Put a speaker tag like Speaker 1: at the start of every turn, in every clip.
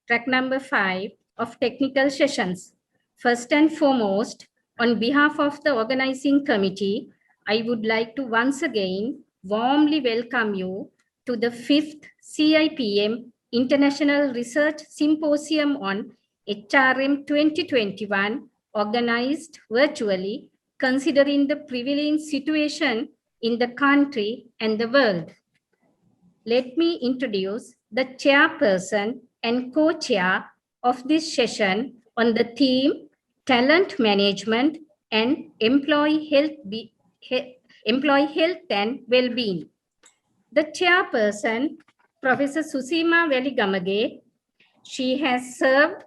Speaker 1: track number 5 of technical sessions. First and foremost, on behalf of the organizing committee, I would like to once again warmly welcome you to the 5th CIPM International Research Symposium on HRM 2021, organized virtually, considering the prevailing situation in the country and the world. Let me introduce the chairperson and co-chair of this session on the theme Talent Management and Employee Health and Well-being. The chairperson, Professor Susima Veligamage, she has served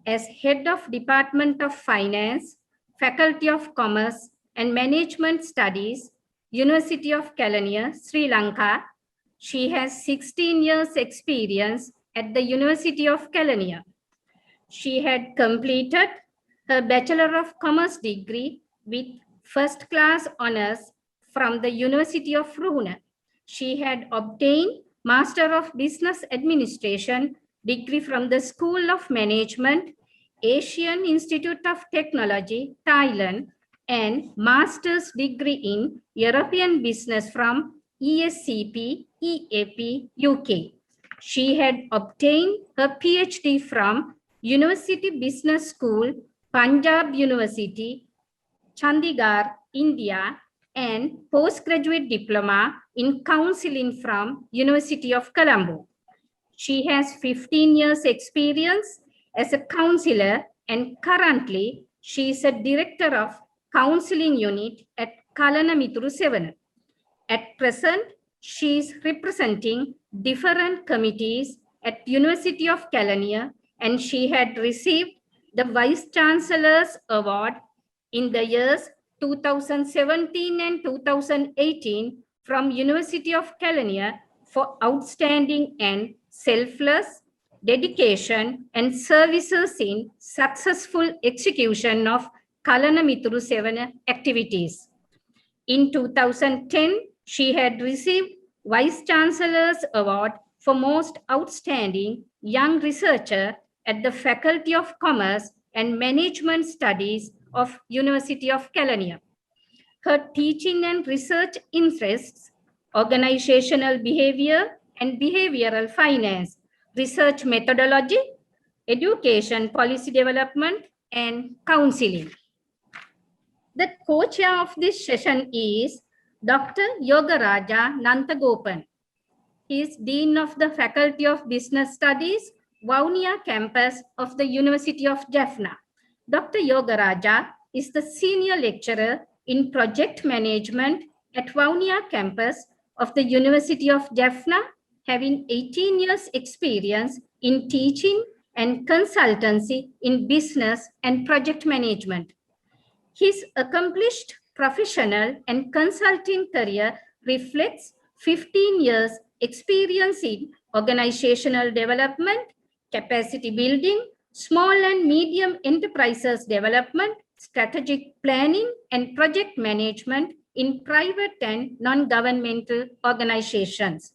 Speaker 1: as Head of Department of Finance, Faculty of Commerce and Management Studies, University of Kelaniya, Sri Lanka. She has 16 years experience at the University of Kelaniya. She had completed her Bachelor of Commerce degree with first class honors from the University of Ruhuna. She had obtained Master of Business Administration degree from the School of Management, Asian Institute of Technology, Thailand, and Master's degree in European Business from ESCP, EAP, UK. She had obtained her PhD from University Business School, Punjab University, Chandigarh, India, and postgraduate diploma in counseling from University of Colombo. She has 15 years experience as a counselor, and currently she is a director of counseling unit at Kalana Mituru 7. At present, she is representing different committees at University of Kelaniya, and she had received the Vice Chancellor's Award in the years 2017 and 2018 from University of Kelaniya for outstanding and selfless dedication and services in successful execution of Kalana Mituru 7 activities. In 2010, she had received Vice Chancellor's Award for Most Outstanding Young Researcher at the Faculty of Commerce and Management Studies of University of Kelaniya. Her teaching and research interests, organizational behavior and behavioral finance, research methodology, education policy development, and counseling. The co-chair of this session is Dr. Yogaraja Nantagopan. He is Dean of the Faculty of Business Studies, Vaunia campus of the University of Jaffna. Dr. Yogaraja is the Senior Lecturer in Project Management at Vaunia campus of the University of Jaffna, having 18 years experience in teaching and consultancy in business and project management. His accomplished professional and consulting career reflects 15 years experience in organizational development, capacity building, small and medium enterprises development, strategic planning, and project management in private and non-governmental organizations.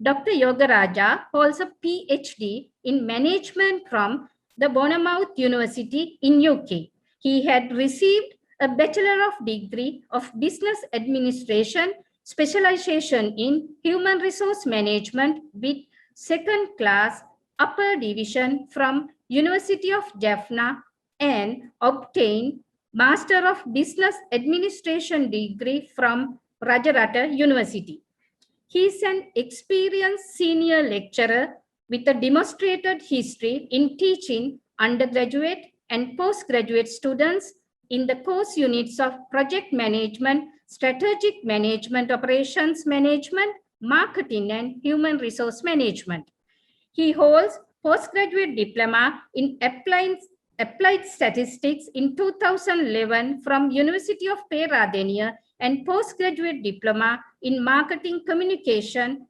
Speaker 1: Dr. Yogaraja holds a PhD in management from the Bournemouth University in UK. He had received a Bachelor of Degree of Business Administration, specialization in Human Resource Management with second class upper division from University of Jaffna, and obtained Master of Business Administration degree from Rajarata University. He is an experienced senior lecturer with a demonstrated history in teaching undergraduate and postgraduate students in the course units of project management, strategic management, operations management, marketing, and human resource management. He holds postgraduate diploma in applied statistics in 2011 from University of Peradeniya and postgraduate diploma in marketing communication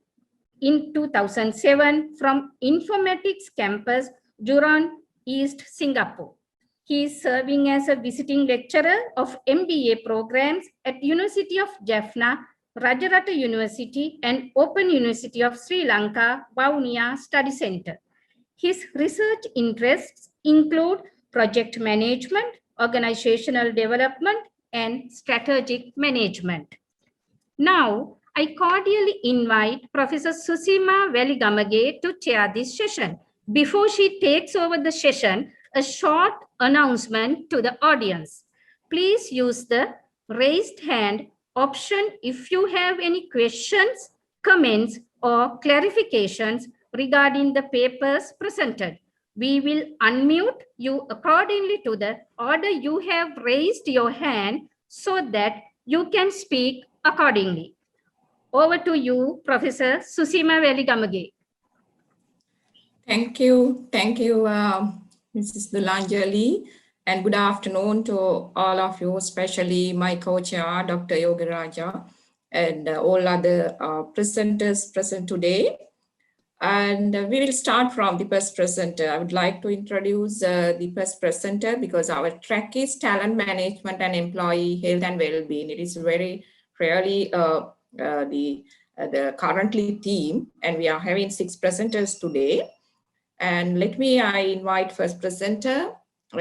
Speaker 1: in 2007 from Informatics Campus, Jurong East, Singapore. He is serving as a visiting lecturer of MBA programs at University of Jaffna, Rajarata University, and Open University of Sri Lanka, Vaunia Study Center. His research interests include project management, organizational development, and strategic management. Now, I cordially invite Professor Susima Veligamage to chair this session. Before she takes over the session, a short announcement to the audience. Please use the raised hand option if you have any questions, comments, or clarifications regarding the papers presented. We will unmute you accordingly to the order you have raised your hand so that you can speak accordingly. Over to you, Professor Susima Veligamage.
Speaker 2: Thank you. Thank you, Mrs. Dulanjali. And good afternoon to all of you, especially my co-chair, Dr. Yogaraja, and all other presenters present today. And we will start from the first presenter. I would like to introduce the first presenter because our track is talent management and employee health and well-being. It is very really the currently theme, and we are having 6 presenters today. And I invite first presenter.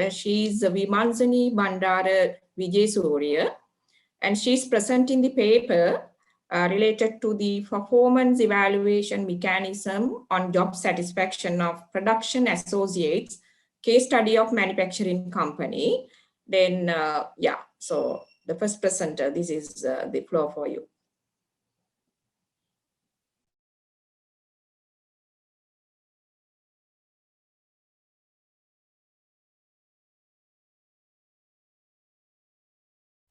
Speaker 2: She's Vimansani Bandara Vijaysurya, and she's presenting the paper related to the performance evaluation mechanism on job satisfaction of production associates, case study of manufacturing company. Then, so the first presenter, this is the floor for you.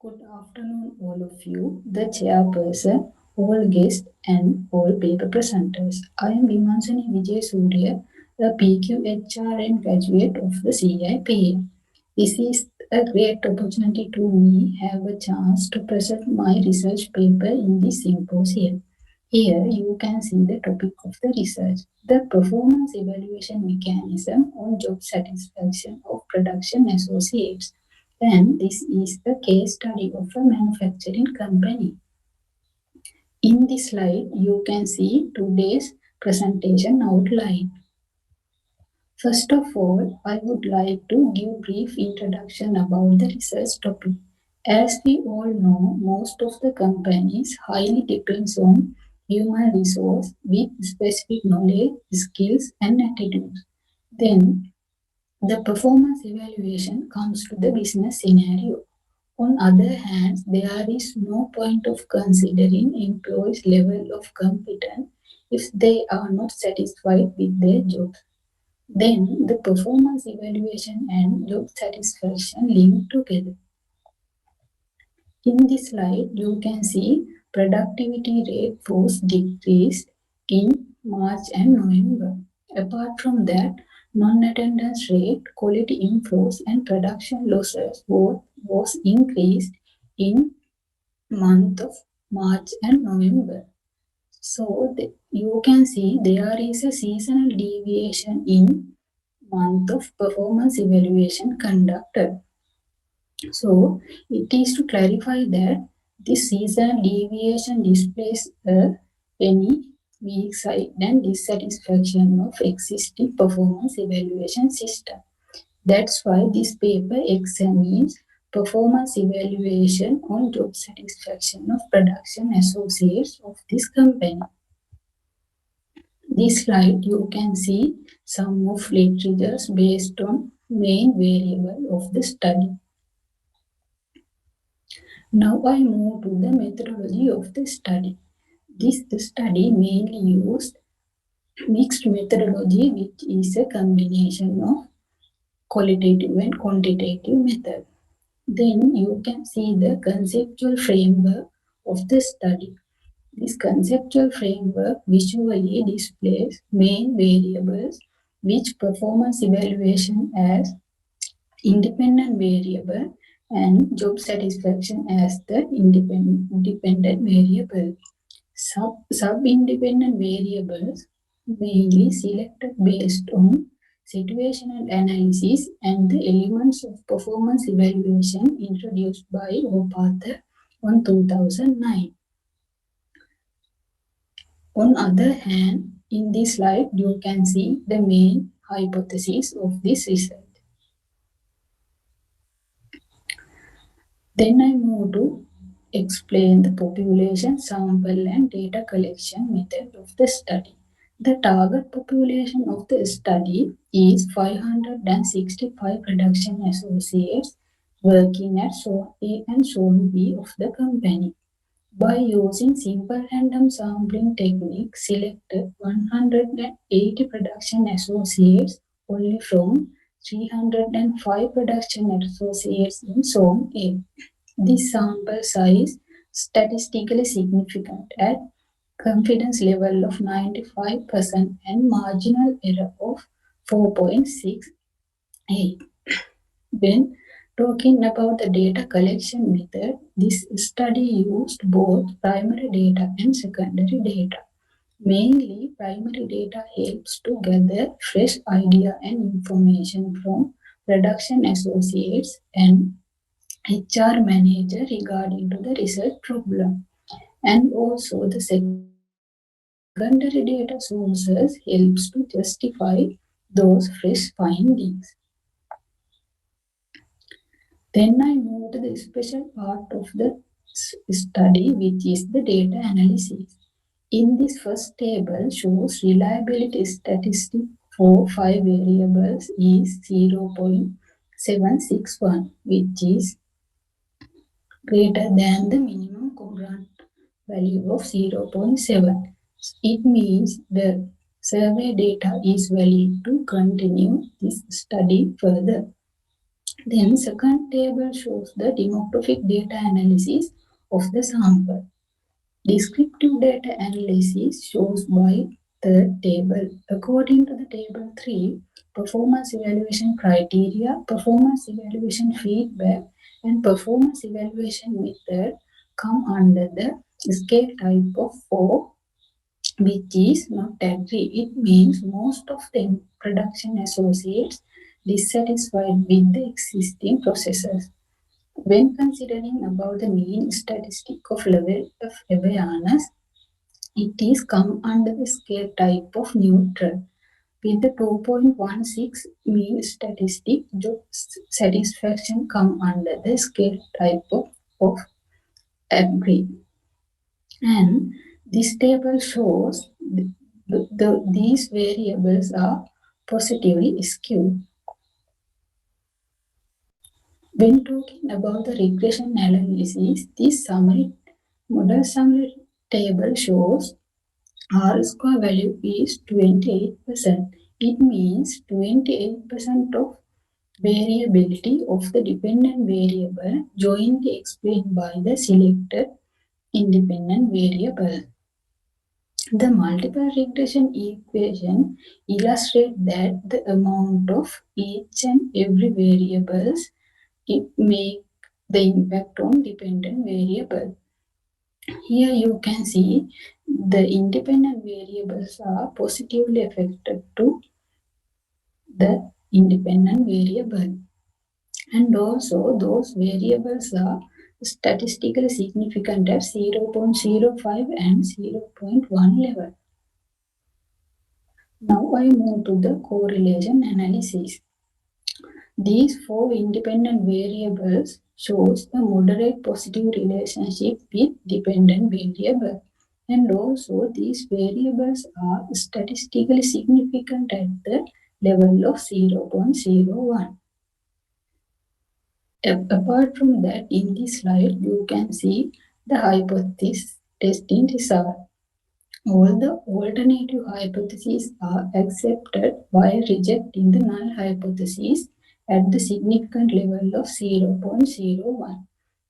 Speaker 3: Good afternoon, all of you, the chairperson, all guests, and all paper presenters. I am Vimansani Vijaysurya, a PQHRM graduate of the CIPM. This is a great opportunity to me have a chance to present my research paper in this symposium. Here you can see the topic of the research, the performance evaluation mechanism on job satisfaction of production associates. And this is a case study of a manufacturing company. In this slide, you can see today's presentation outline. First of all, I would like to give brief introduction about the research topic. As we all know, most of the companies highly depends on human resource with specific knowledge, skills, and attitudes. Then, the performance evaluation comes to the business scenario. On other hand, there is no point of considering employees' level of competence if they are not satisfied with their job. Then the performance evaluation and job satisfaction link together. In this slide, you can see productivity rate was decreased in March and November. Apart from that, non-attendance rate, quality inflows, and production losses was increased in month of March and November. So you can see there is a seasonal deviation in month of performance evaluation conducted. So it is to clarify that this seasonal deviation displays any weak side and dissatisfaction of existing performance evaluation system. That's why this paper examines performance evaluation on job satisfaction of production associates of this company. This slide you can see some of literatures based on main variable of the study. Now I move to the methodology of the study. The study mainly used mixed methodology, which is a combination of qualitative and quantitative method. Then you can see the conceptual framework of the study. This conceptual framework visually displays main variables which performance evaluation as independent variable and job satisfaction as the independent variable. Sub-independent variables mainly selected based on situational analysis and the elements of performance evaluation introduced by Opath on 2009. On other hand, in this slide, you can see the main hypotheses of this research. Then I move to explain the population, sample and data collection method of the study. The target population of the study is 565 production associates working at Zone A and Zone B of the company. By using simple random sampling technique, selected 180 production associates only from 305 production associates in Zone A. This sample size statistically significant at confidence level of 95% and marginal error of 4.68. When talking about the data collection method, this study used both primary data and secondary data. Mainly, primary data helps to gather fresh idea and information from production associates and HR manager regarding to the research problem. And also the secondary data sources helps to justify those fresh findings. Then I move to the special part of the study, which is the data analysis. In this first table shows reliability statistic for 5 variables is 0.761, which is greater than the minimum congruent value of 0.7. It means the survey data is valid to continue this study further. Then second table shows the demographic data analysis of the sample. Descriptive data analysis shows by the table. According to the table 3, performance evaluation criteria, performance evaluation feedback, and performance evaluation method come under the scale type of 4, which is not agree. It means most of the production associates dissatisfied with the existing processes. When considering about the mean statistic of level of awareness, it is come under the scale type of neutral. With the 2.16 mean statistic, job satisfaction come under the scale type of agree. And this table shows these variables are positively skewed. When talking about the regression analysis, this model summary table shows R square value is 28%. It means 28% of variability of the dependent variable jointly explained by the selected independent variable. The multiple regression equation illustrates that the amount of each and every variables it make the impact on dependent variable. Here you can see the independent variables are positively affected to the independent variable. And also those variables are statistically significant at 0.05 and 0.1 level. Now I move to the correlation analysis. These 4 independent variables shows a moderate positive relationship with dependent variable. And also these variables are statistically significant at the level of 0.01. Apart from that, in this slide, you can see the hypothesis testing result. All the alternative hypotheses are accepted while rejecting the null hypothesis at the significant level of 0.01.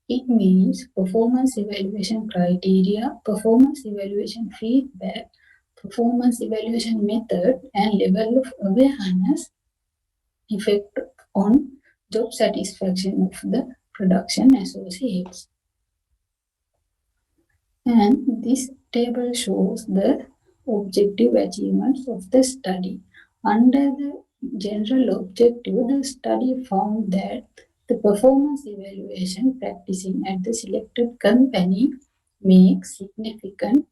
Speaker 3: It means performance evaluation criteria, performance evaluation feedback, performance evaluation method, and level of awareness effect on job satisfaction of the production associates. And this table shows the objective achievements of the study. Under the general objective, the study found that the performance evaluation practicing at the selected company makes significant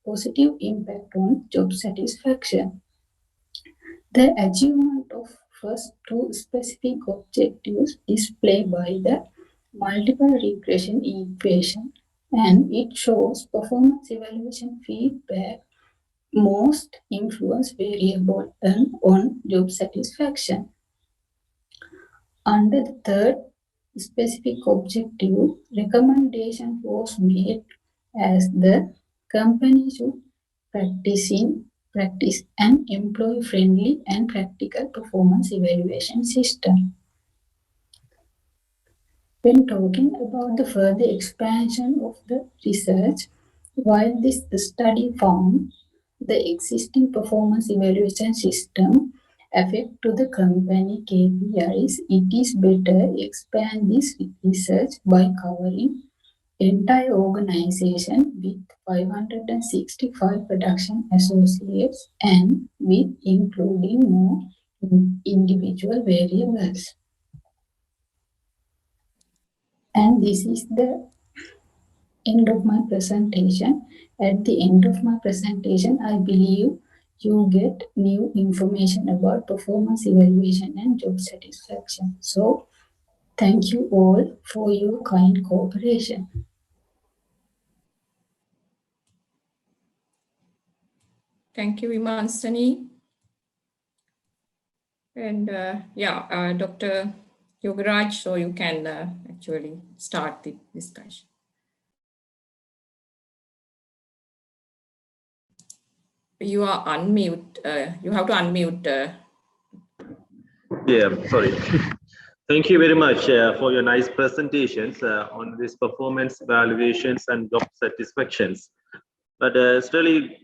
Speaker 3: positive impact on job satisfaction. The achievement of first two specific objectives displayed by the multiple regression equation, and it shows performance evaluation feedback most influence variable than on job satisfaction. Under the third specific objective, recommendation was made as the company should practice an employee-friendly and practical performance evaluation system. When talking about the further expansion of the research, while this study found the existing performance evaluation system affect to the company KPIs, it is better expand this research by covering entire organization with 565 production associates and with including more individual variables. And this is the end of my presentation. At the end of my presentation, I believe you get new information about performance evaluation and job satisfaction. So, thank you all for your kind cooperation.
Speaker 2: Thank you, Vimansani. And Dr. Yogaraj, so you can actually start the discussion. You are unmute. You have to unmute.
Speaker 4: Yeah, sorry. Thank you very much for your nice presentations on this performance evaluations and job satisfactions. But it's really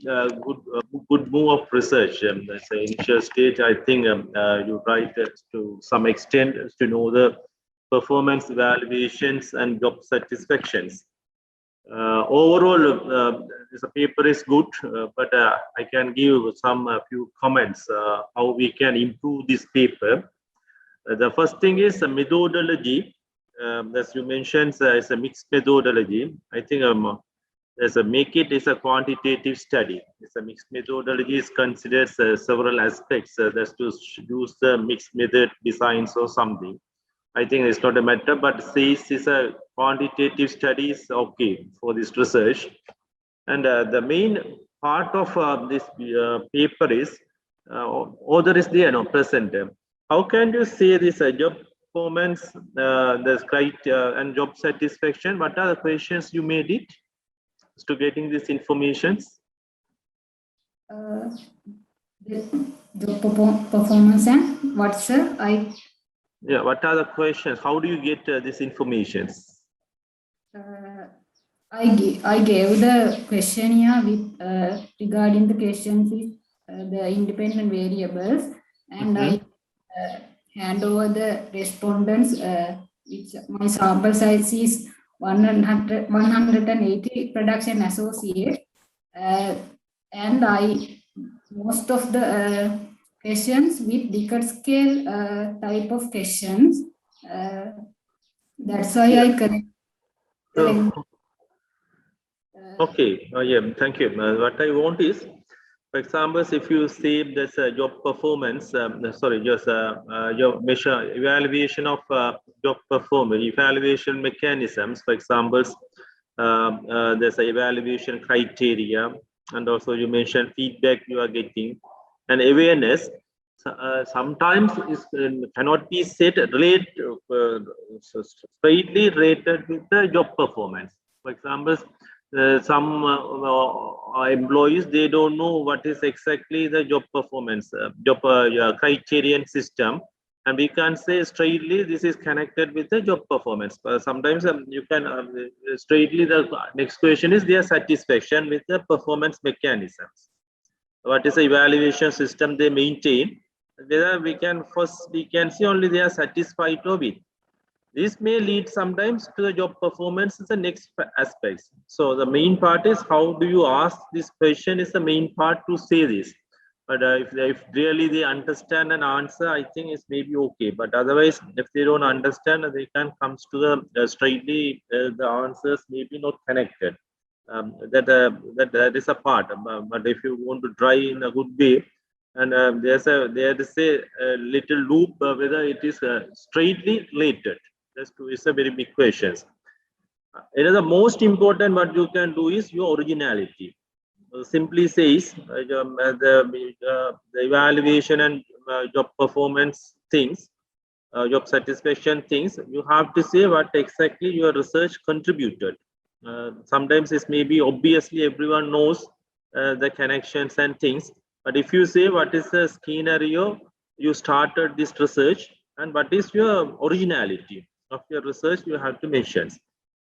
Speaker 4: good move of research. That's the initial stage. I think you tried to some extent to know the performance evaluations and job satisfactions. Overall, this paper is good, but I can give some few comments how we can improve this paper. The first thing is a methodology. As you mentioned, it's a mixed methodology. I think there's a make it is a quantitative study. It's a mixed methodology is considers several aspects. That's to use the mixed method designs or something. I think it's not a matter, but says is a quantitative study is okay for this research. And the main part of this paper is author is there, no, present. How can you say this job performance, the criteria and job satisfaction? What are the questions you made it to getting this informations?
Speaker 3: The performance and what's the
Speaker 4: Yeah, what are the questions? How do you get this informations?
Speaker 3: I gave the questionnaire with regarding the questions with the independent variables, and I hand over the respondents, which my sample size is 180 production associates, and most of the questions with Likert scale type of questions. That's why I correct.
Speaker 4: Okay, yeah, thank you. What I want is, for example, if you say there's a job performance, your measure evaluation of job performance, evaluation mechanisms, for example, there's a evaluation criteria, and also you mentioned feedback you are getting, and awareness. Sometimes it cannot be said straightly related with the job performance. For example, some employees, they don't know what is exactly the job performance, job criterion system, and we can't say straightly this is connected with the job performance. Sometimes you can straightly, the next question is their satisfaction with the performance mechanisms. What is the evaluation system they maintain? Whether we can see only they are satisfied of it. This may lead sometimes to the job performance is the next aspect. So the main part is how do you ask this question is the main part to say this. But if really they understand an answer, I think it's maybe okay. But otherwise, if they don't understand, they can come to the straightly the answers may be not connected. That is a part. But if you want to try in a good way, And there's a little loop whether it is straightly related. It's a very big question. Another most important what you can do is your originality. Simply says the evaluation and job performance things, job satisfaction things, you have to say what exactly your research contributed. Sometimes it may be obviously everyone knows the connections and things, but if you say what is the scenario you started this research and what is your originality of your research, you have to mention.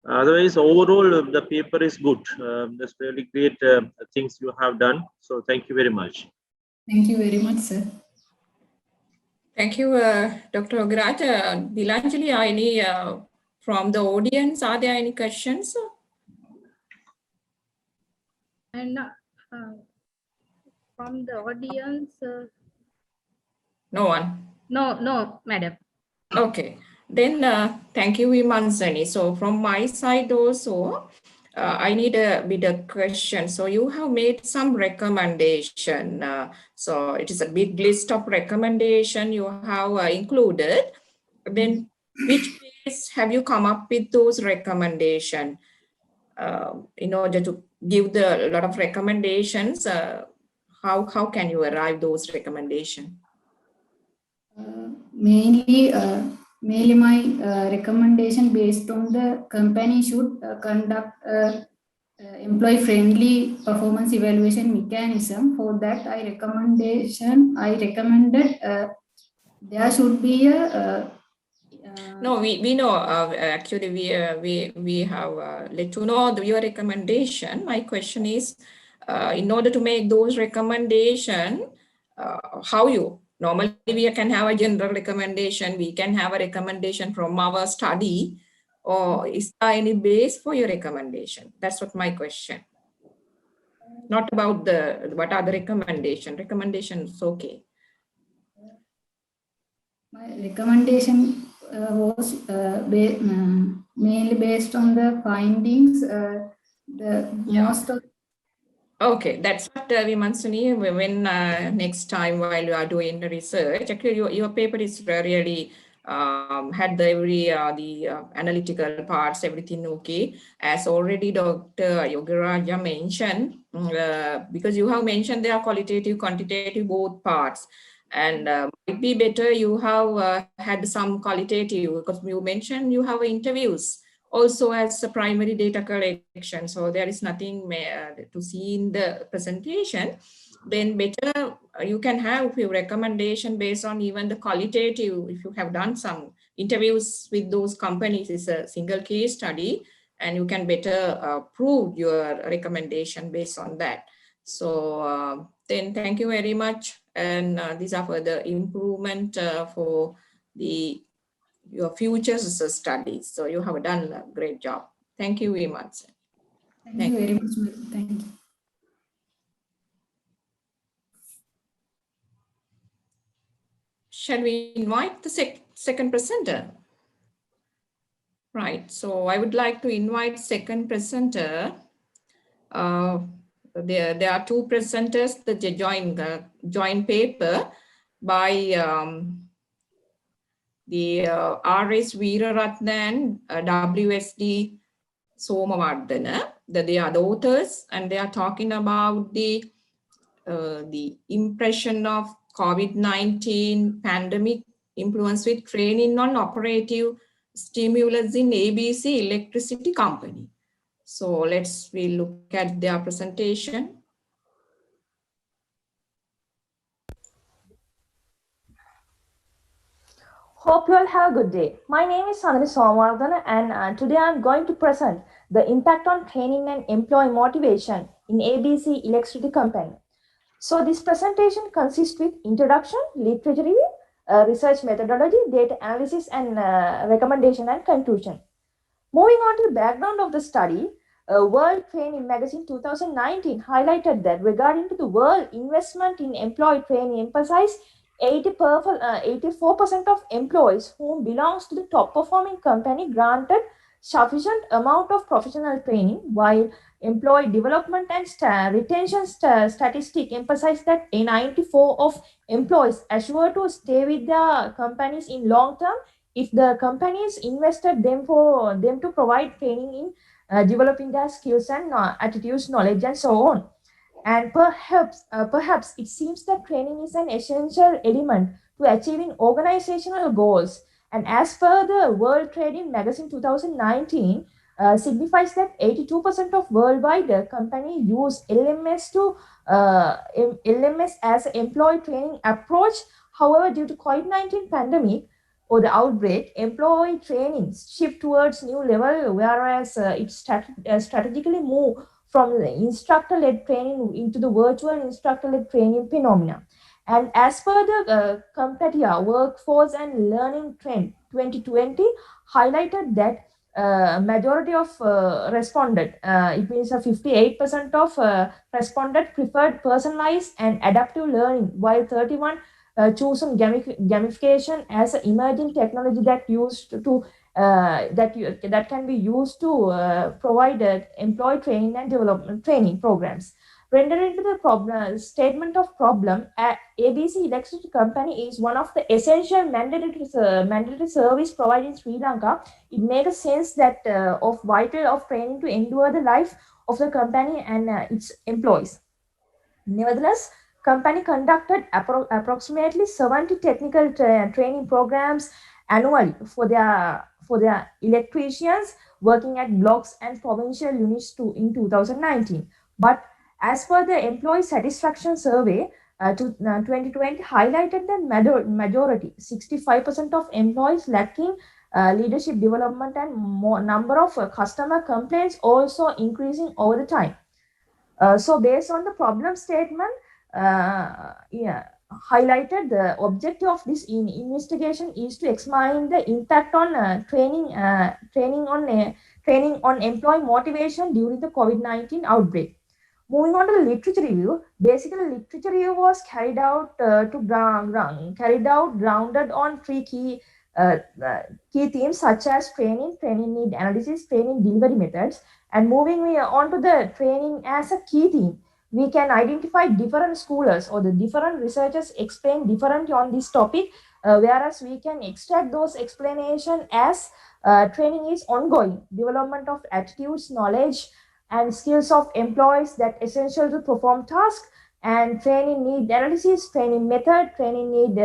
Speaker 4: Otherwise, overall, the paper is good. That's really great things you have done. So thank you very much.
Speaker 3: Thank you very much, sir.
Speaker 2: Thank you, Dr. Ograt. Bilanjali, any from the audience, are there any questions?
Speaker 1: And from the audience,
Speaker 2: No one.
Speaker 1: no, madam.
Speaker 2: Okay, then thank you, Vimansani. So from my side also, I need a bit of question. So you have made some recommendation. So it is a big list of recommendation you have included. Then which ways have you come up with those recommendation in order to give the lot of recommendations? How can you arrive those recommendation?
Speaker 3: Mainly my recommendation based on the company should conduct employee-friendly performance evaluation mechanism. For that, I recommended there should be a
Speaker 2: no, we know. Actually, we have let you know your recommendation. My question is, in order to make those recommendation, how you normally we can have a general recommendation. We can have a recommendation from our study, or is there any base for your recommendation? That's what my question. Not about the what are the recommendation. Recommendations, okay.
Speaker 3: My recommendation was mainly based on the findings. Most of
Speaker 2: okay, that's what Vimansani, when next time while you are doing the research, actually your paper is really had the every the analytical parts, everything okay. As already Dr. Yogiraja mentioned, because you have mentioned there are qualitative, quantitative, both parts. And might be better you have had some qualitative, because you mentioned you have interviews also as a primary data collection. So there is nothing to see in the presentation. Then better you can have your recommendation based on even the qualitative. If you have done some interviews with those companies, it's a single case study, and you can better prove your recommendation based on that. So then thank you very much. And these are for the improvement for your future studies. So you have done a great job. Thank you very much.
Speaker 3: Thank you very much. Thank you.
Speaker 2: Shall we invite the second presenter? Right, so I would like to invite second presenter. There are two presenters, the joint paper by the R.S. Veeraratna and W.S.D. Somawardhana. They are the authors, and they are talking about the impression of COVID-19 pandemic influence with training on operative stimulus in ABC Electricity Company. So we look at their presentation.
Speaker 5: Hope you all have a good day. My name is Sandhani Somawardhana, and today I'm going to present the impact on training and employee motivation in ABC Electricity Company. So this presentation consists with introduction, literature review, research methodology, data analysis, and recommendation and conclusion. Moving on to the background of the study, World Training Magazine 2019 highlighted that regarding to the world investment in employee training emphasized 84% of employees whom belongs to the top performing company granted sufficient amount of professional training, while employee development and retention statistic emphasize that 94 of employees assure to stay with their companies in long term if the companies invested them for them to provide training in developing their skills and attitudes, knowledge, and so on. And perhaps it seems that training is an essential element to achieving organizational goals. And as per the World Trading Magazine 2019, signifies that 82% of worldwide company use LMS as an employee training approach. However, due to COVID-19 pandemic or the outbreak, employee trainings shift towards new level, whereas it strategically move from the instructor-led training into the virtual instructor-led training phenomena. And as per the Competia Workforce and Learning Trend 2020 highlighted that majority of responded, it means 58% of responded preferred personalized and adaptive learning, while 31 chosen gamification as an emerging technology that used to that can be used to provide employee training and development training programs. Rendering to the statement of problem, ABC Electricity Company is one of the essential mandatory service provided in Sri Lanka. It makes sense that of vital of training to endure the life of the company and its employees. Nevertheless, company conducted approximately 70 technical training programs annually for their electricians working at blocks and provincial units in 2019. But as per the employee satisfaction survey, 2020 highlighted that majority, 65% of employees lacking leadership development and number of customer complaints also increasing over the time. So based on the problem statement, highlighted the objective of this investigation is to examine the impact on training on employee motivation during the COVID-19 outbreak. Moving on to the literature review, basically literature review was carried out grounded on three key themes such as training need analysis, training delivery methods, and moving on to the training as a key theme. We can identify different scholars or the different researchers explain differently on this topic, whereas we can extract those explanations as training is ongoing, development of attitudes, knowledge, and skills of employees that essential to perform tasks, and training need analysis, training method, training need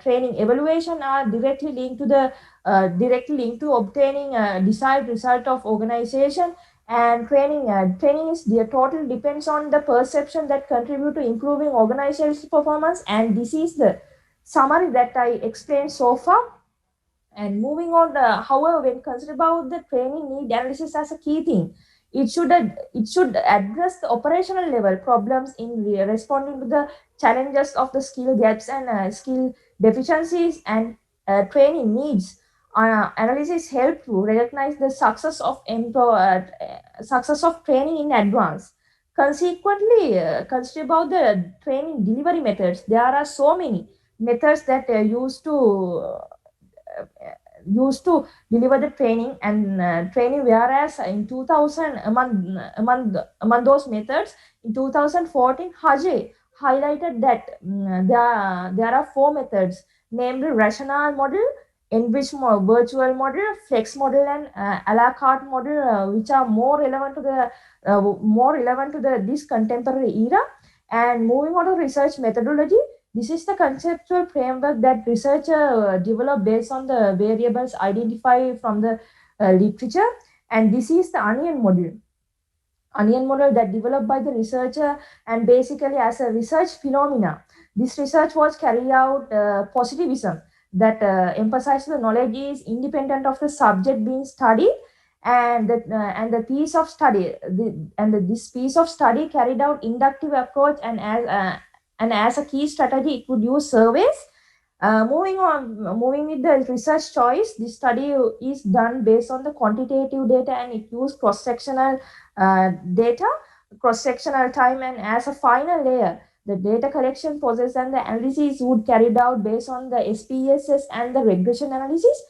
Speaker 5: training evaluation are directly linked to obtaining desired result of organization. And training is the total depends on the perception that contribute to improving organizational performance. And this is the summary that I explained so far. And moving on, however, when considered about the training need analysis as a key thing, it should address the operational level problems in responding to the challenges of the skill gaps and skill deficiencies and training needs. Analysis help to recognize the success of training in advance. Consequently, consider about the training delivery methods. There are so many methods that used to deliver the training and training, whereas in 2000 among those methods in 2014 Haje highlighted that there are 4 methods, namely rational model, enriched virtual model, flex model, and a la carte model, which are more relevant to this contemporary era. And moving on to research methodology, this is the conceptual framework that researcher developed based on the variables identified from the literature. And this is the onion model that developed by the researcher and basically as a research phenomena. This research was carried out positivism that emphasized the knowledge is independent of the subject being studied, and the piece of study this piece of study carried out inductive approach, and as a key strategy it would use surveys. Moving with the research choice, this study is done based on the quantitative data, and it used cross-sectional data, cross-sectional time, and as a final layer, the data collection process and the analysis would carried out based on the SPSS and the regression analysis.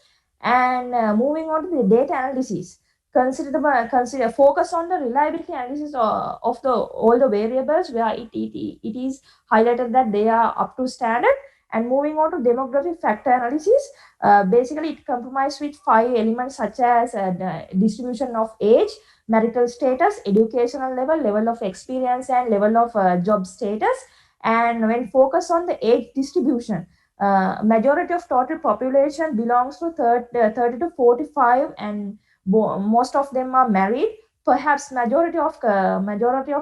Speaker 5: And moving on to the data analysis, focus on the reliability analysis of all the variables where it is highlighted that they are up to standard. And moving on to demographic factor analysis, basically it comprises with 5 elements such as the distribution of age, marital status, educational level, level of experience, and level of job status. And when focused on the age distribution, majority of total population belongs to 30 to 45, and most of them are married. Perhaps majority of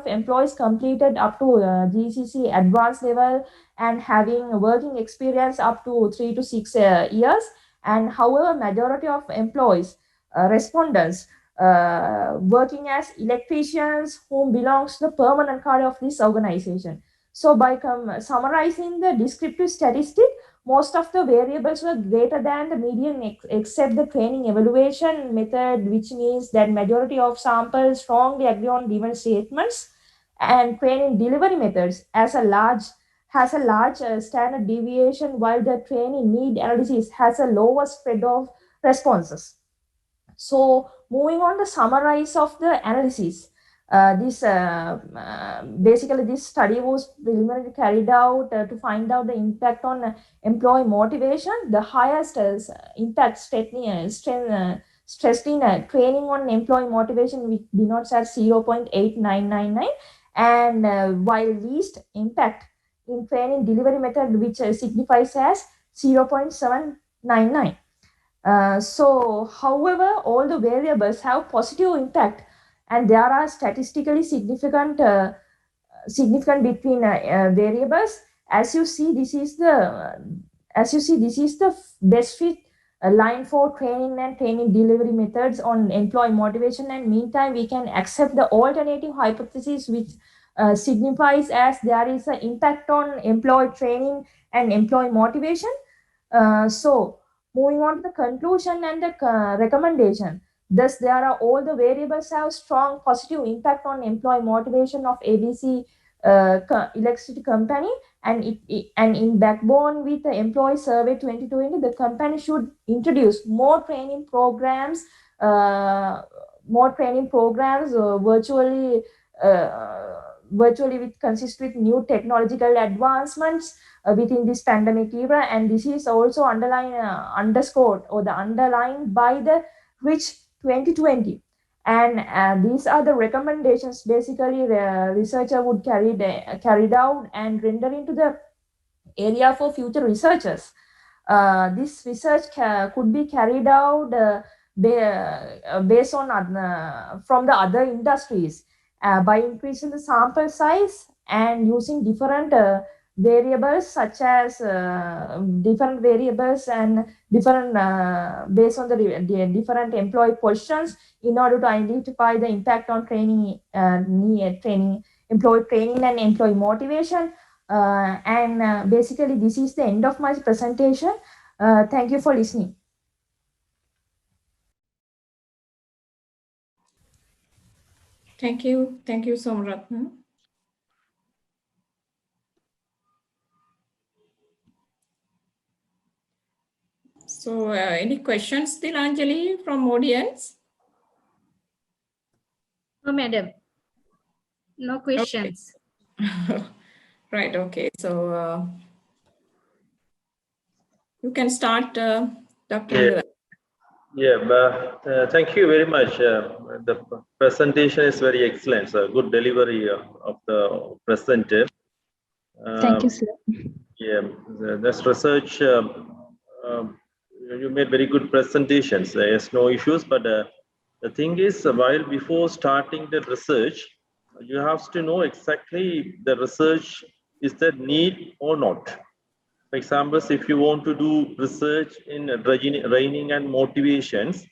Speaker 5: employees completed up to GCC advanced level and having working experience up to 3 to 6 years. And however, majority of employees, respondents, working as electricians whom belongs to the permanent cadre of this organization. So by summarizing the descriptive statistic, most of the variables were greater than the median except the training evaluation method, which means that majority of samples strongly agree on given statements, and training delivery methods has a large standard deviation, while the training need analysis has a lower spread of responses. So moving on to summarize of the analysis, basically this study was preliminarily carried out to find out the impact on employee motivation. The highest impact stressed in training on employee motivation, which denotes as 0.8999, and while least impact in training delivery method, which signifies as 0.799. So, however, all the variables have positive impact, and there are statistically significant between variables. As you see, this is the best fit line for training and training delivery methods on employee motivation. And meantime, we can accept the alternative hypothesis, which signifies as there is an impact on employee training and employee motivation. So moving on to the conclusion and the recommendation. Thus, there are all the variables have strong positive impact on employee motivation of ABC electricity company, and in backbone with the employee survey 2020, the company should introduce more training programs virtually with consist with new technological advancements within this pandemic era. And this is also underscored or underlined by the Rich 2020. And these are the recommendations basically the researcher would carried out and render into the area for future researchers. This research could be carried out based on from the other industries by increasing the sample size and using different variables, such as different variables and different based on the different employee positions, in order to identify the impact on employee training and employee motivation. Basically, this is the end of my presentation. Thank you for listening.
Speaker 2: Thank you, Somratna. So, any questions, Dilanjali, from audience?
Speaker 1: No, madam. No questions.
Speaker 2: Okay. Right, okay. So, you can start, Dr.
Speaker 4: Thank you very much. The presentation is very excellent. So good delivery of the presenter.
Speaker 3: Thank you, sir.
Speaker 4: This research, you made very good presentations. There's no issues, but the thing is, while before starting the research, you have to know exactly the research is that need or not. For example, if you want to do research in training and motivations,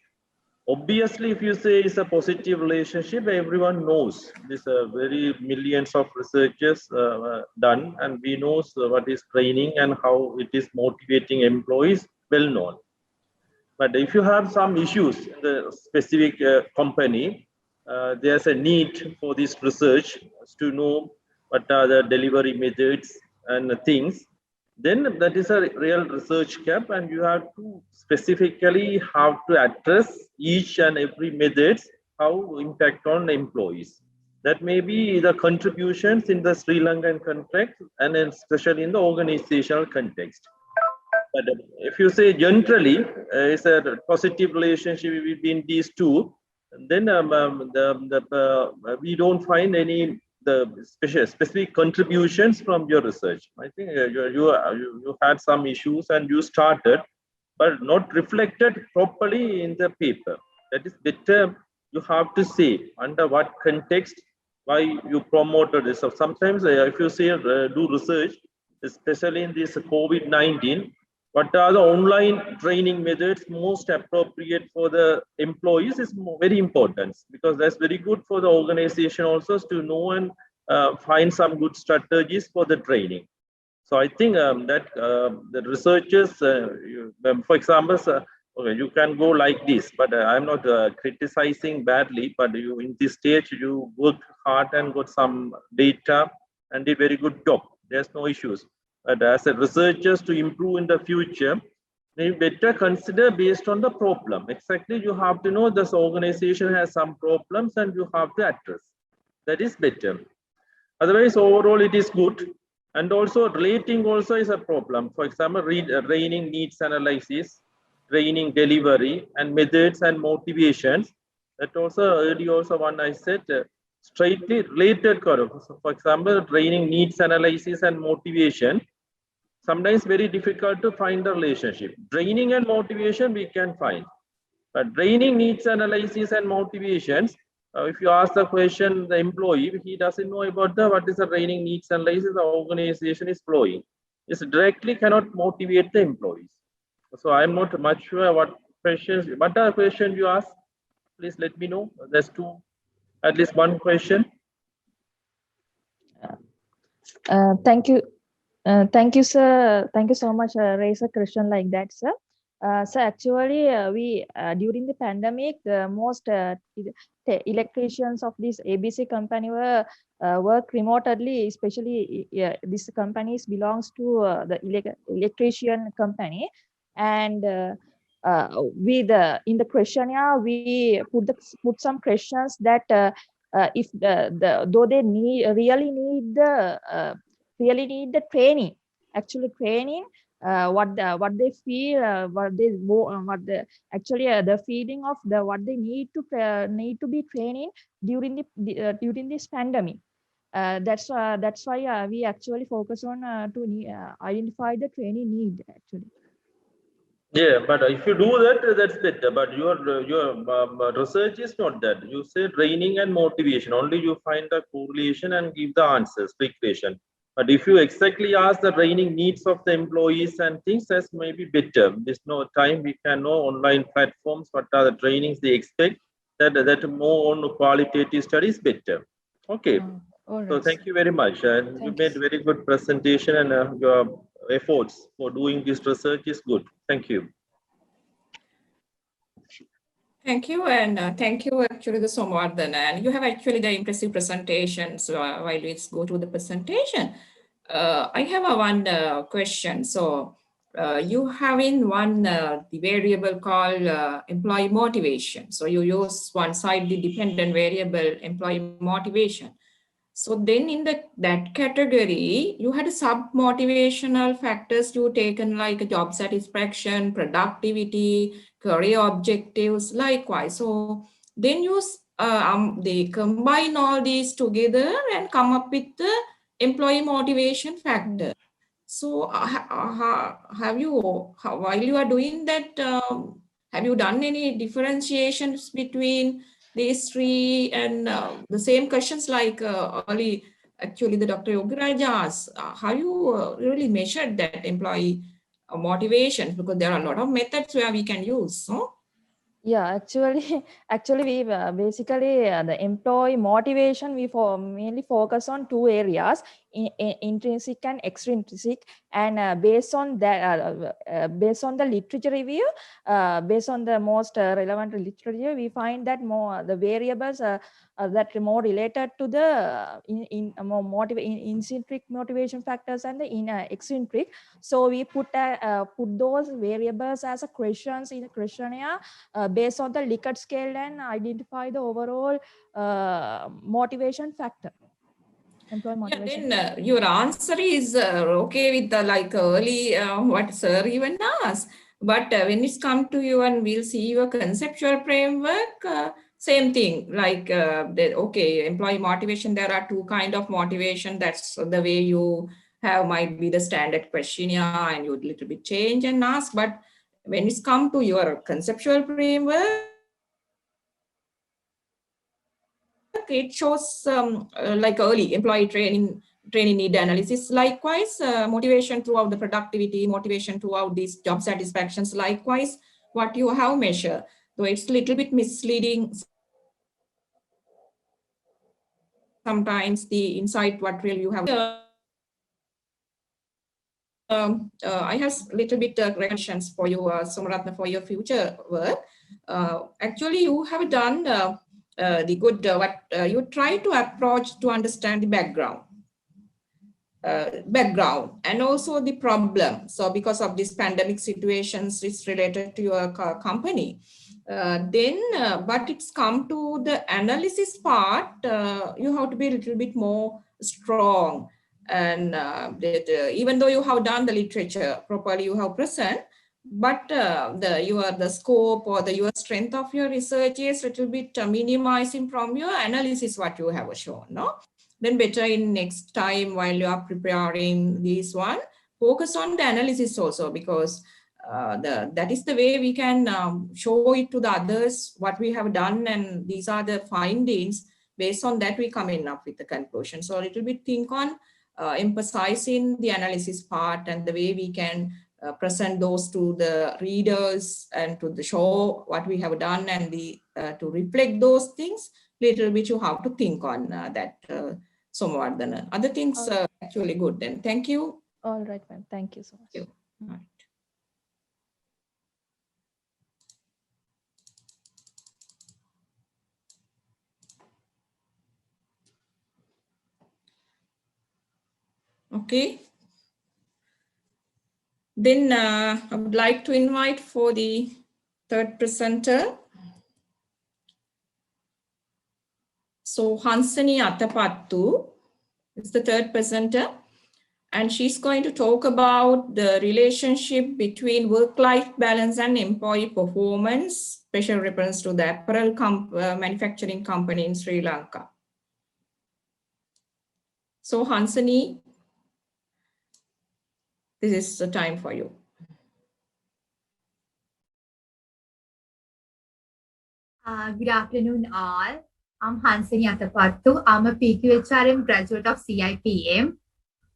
Speaker 4: obviously, if you say it's a positive relationship, everyone knows. There's very millions of researchers done, and we know what is training and how it is motivating employees, well known. But if you have some issues in the specific company, there's a need for this research to know what are the delivery methods and things. then that is a real research gap, and you have to specifically have to address each and every methods, how impact on the employees. That may be the contributions in the Sri Lankan context and especially in the organizational context. But if you say generally, it's a positive relationship between these two, then we don't find any specific contributions from your research. I think you had some issues and you started, but not reflected properly in the paper. That is better. You have to say under what context why you promoted this. So sometimes if you say do research, especially in this COVID-19, what are the online training methods most appropriate for the employees is very important, because that's very good for the organization also to know and find some good strategies for the training. So I think that the researchers, for example, okay, you can go like this, but I'm not criticizing badly, but you in this stage, you worked hard and got some data and did very good job. There's no issues. But as a researchers to improve in the future, you better consider based on the problem. Exactly, you have to know this organization has some problems and you have to address. That is better. Otherwise, overall, it is good. And also, relating also is a problem. For example, training needs analysis, training delivery, and methods and motivations. That also earlier also one I said straightly related. So for example, training needs analysis and motivation. Sometimes very difficult to find the relationship. Training and motivation we can find, but training needs analysis and motivations. If you ask the question, the employee, he doesn't know about what is the training needs analysis the organization is flowing. It directly cannot motivate the employees. So I'm not much sure what questions, what are the questions you ask? Please let me know. There's at least one question.
Speaker 5: Thank you. Thank you, sir. Thank you so much. Raise a question like that, sir. So actually, we during the pandemic, the most electricians of this ABC company were work remotely. Especially, this company belongs to the electrician company, and in the questionnaire we put some questions that if though they really need the training, actually training, what they feel, the feeling of what they need to be training during during this pandemic. That's why we actually focus on to identify the training need actually.
Speaker 4: Yeah, but if you do that, that's better. But your research is not that. You say training and motivation. Only you find the correlation and give the answers, equation. But if you exactly ask the training needs of the employees and things, that's maybe better. There's no time we can know online platforms what are the trainings they expect. That more on qualitative studies better. Okay.
Speaker 5: Right.
Speaker 4: So thank you very much. And you made very good presentation, and your efforts for doing this research is good. Thank you.
Speaker 2: Thank you, and thank you actually the Somardhan, and you have actually the impressive presentation. So while we go to the presentation, I have one question. So you have in one the variable called employee motivation. So you use one side the dependent variable employee motivation. So then in that category, you had sub-motivational factors you taken like job satisfaction, productivity, career objectives, likewise. So then they combine all these together and come up with the employee motivation factor. So while you are doing that, have you done any differentiations between these three, and the same questions like early, actually the Dr. Yogiraj asked, how you really measured that employee motivation, because there are a lot of methods where we can use. No?
Speaker 5: Yeah, actually we basically the employee motivation we mainly focus on two areas. intrinsic and extrinsic, and based on that, based on the literature review, based on the most relevant literature, we find that more the variables that are more related to the intrinsic motivation factors and the extrinsic. So we put those variables as a questions in the questionnaire based on the Likert scale and identify the overall motivation factor. Employee motivation.
Speaker 2: Yeah, then your answer is okay with the like early what sir even asked. But when it's come to you and we'll see your conceptual framework, same thing. Like okay, employee motivation. There are two kind of motivation. That's the way you have might be the standard questionnaire, and you little bit change and ask. But when it's come to your conceptual framework, it shows like early employee training need analysis. Likewise, motivation throughout the productivity, motivation throughout these job satisfactions. Likewise, what you have measured. So it's a little bit misleading. Sometimes the insight what really you have. I have a little bit recommendations for you, Somaratna, for your future work. Actually, you have done the good what you try to approach to understand the background and also the problem. So because of this pandemic situations, it's related to your company. But it's come to the analysis part, you have to be a little bit more strong. And even though you have done the literature properly, you have present, but the scope or your strength of your research is a little bit minimizing from your analysis what you have shown, no? Then better in next time while you are preparing this one, focus on the analysis also, because that is the way we can show it to the others what we have done, and these are the findings. Based on that, we come in up with the conclusion. So a little bit think on emphasizing the analysis part and the way we can present those to the readers and to the show what we have done, and to reflect those things. Little bit you have to think on that. Somvardhana. Other things actually good then. Thank you.
Speaker 5: All right, ma'am. Thank you so much.
Speaker 2: Thank you. All right. Okay. Then I would like to invite for the third presenter. So Hansani Atapattu is the third presenter, and she's going to talk about the relationship between work-life balance and employee performance, special reference to the apparel manufacturing company in Sri Lanka. So Hansani, this is the time for you.
Speaker 6: Good afternoon, all. I'm Hansani Atapattu. I'm a PQHRM graduate of CIPM.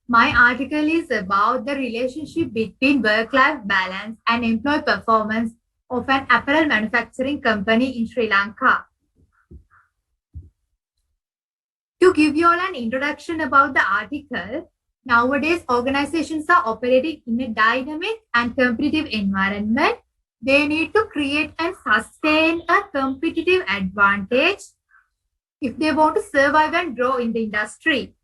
Speaker 6: My article is about the relationship between work-life balance and employee performance of an apparel manufacturing company in Sri Lanka. To give you all an introduction about the article, nowadays organizations are operating in a dynamic and competitive environment. They need to create and sustain a competitive advantage if they want to survive and grow in the industry.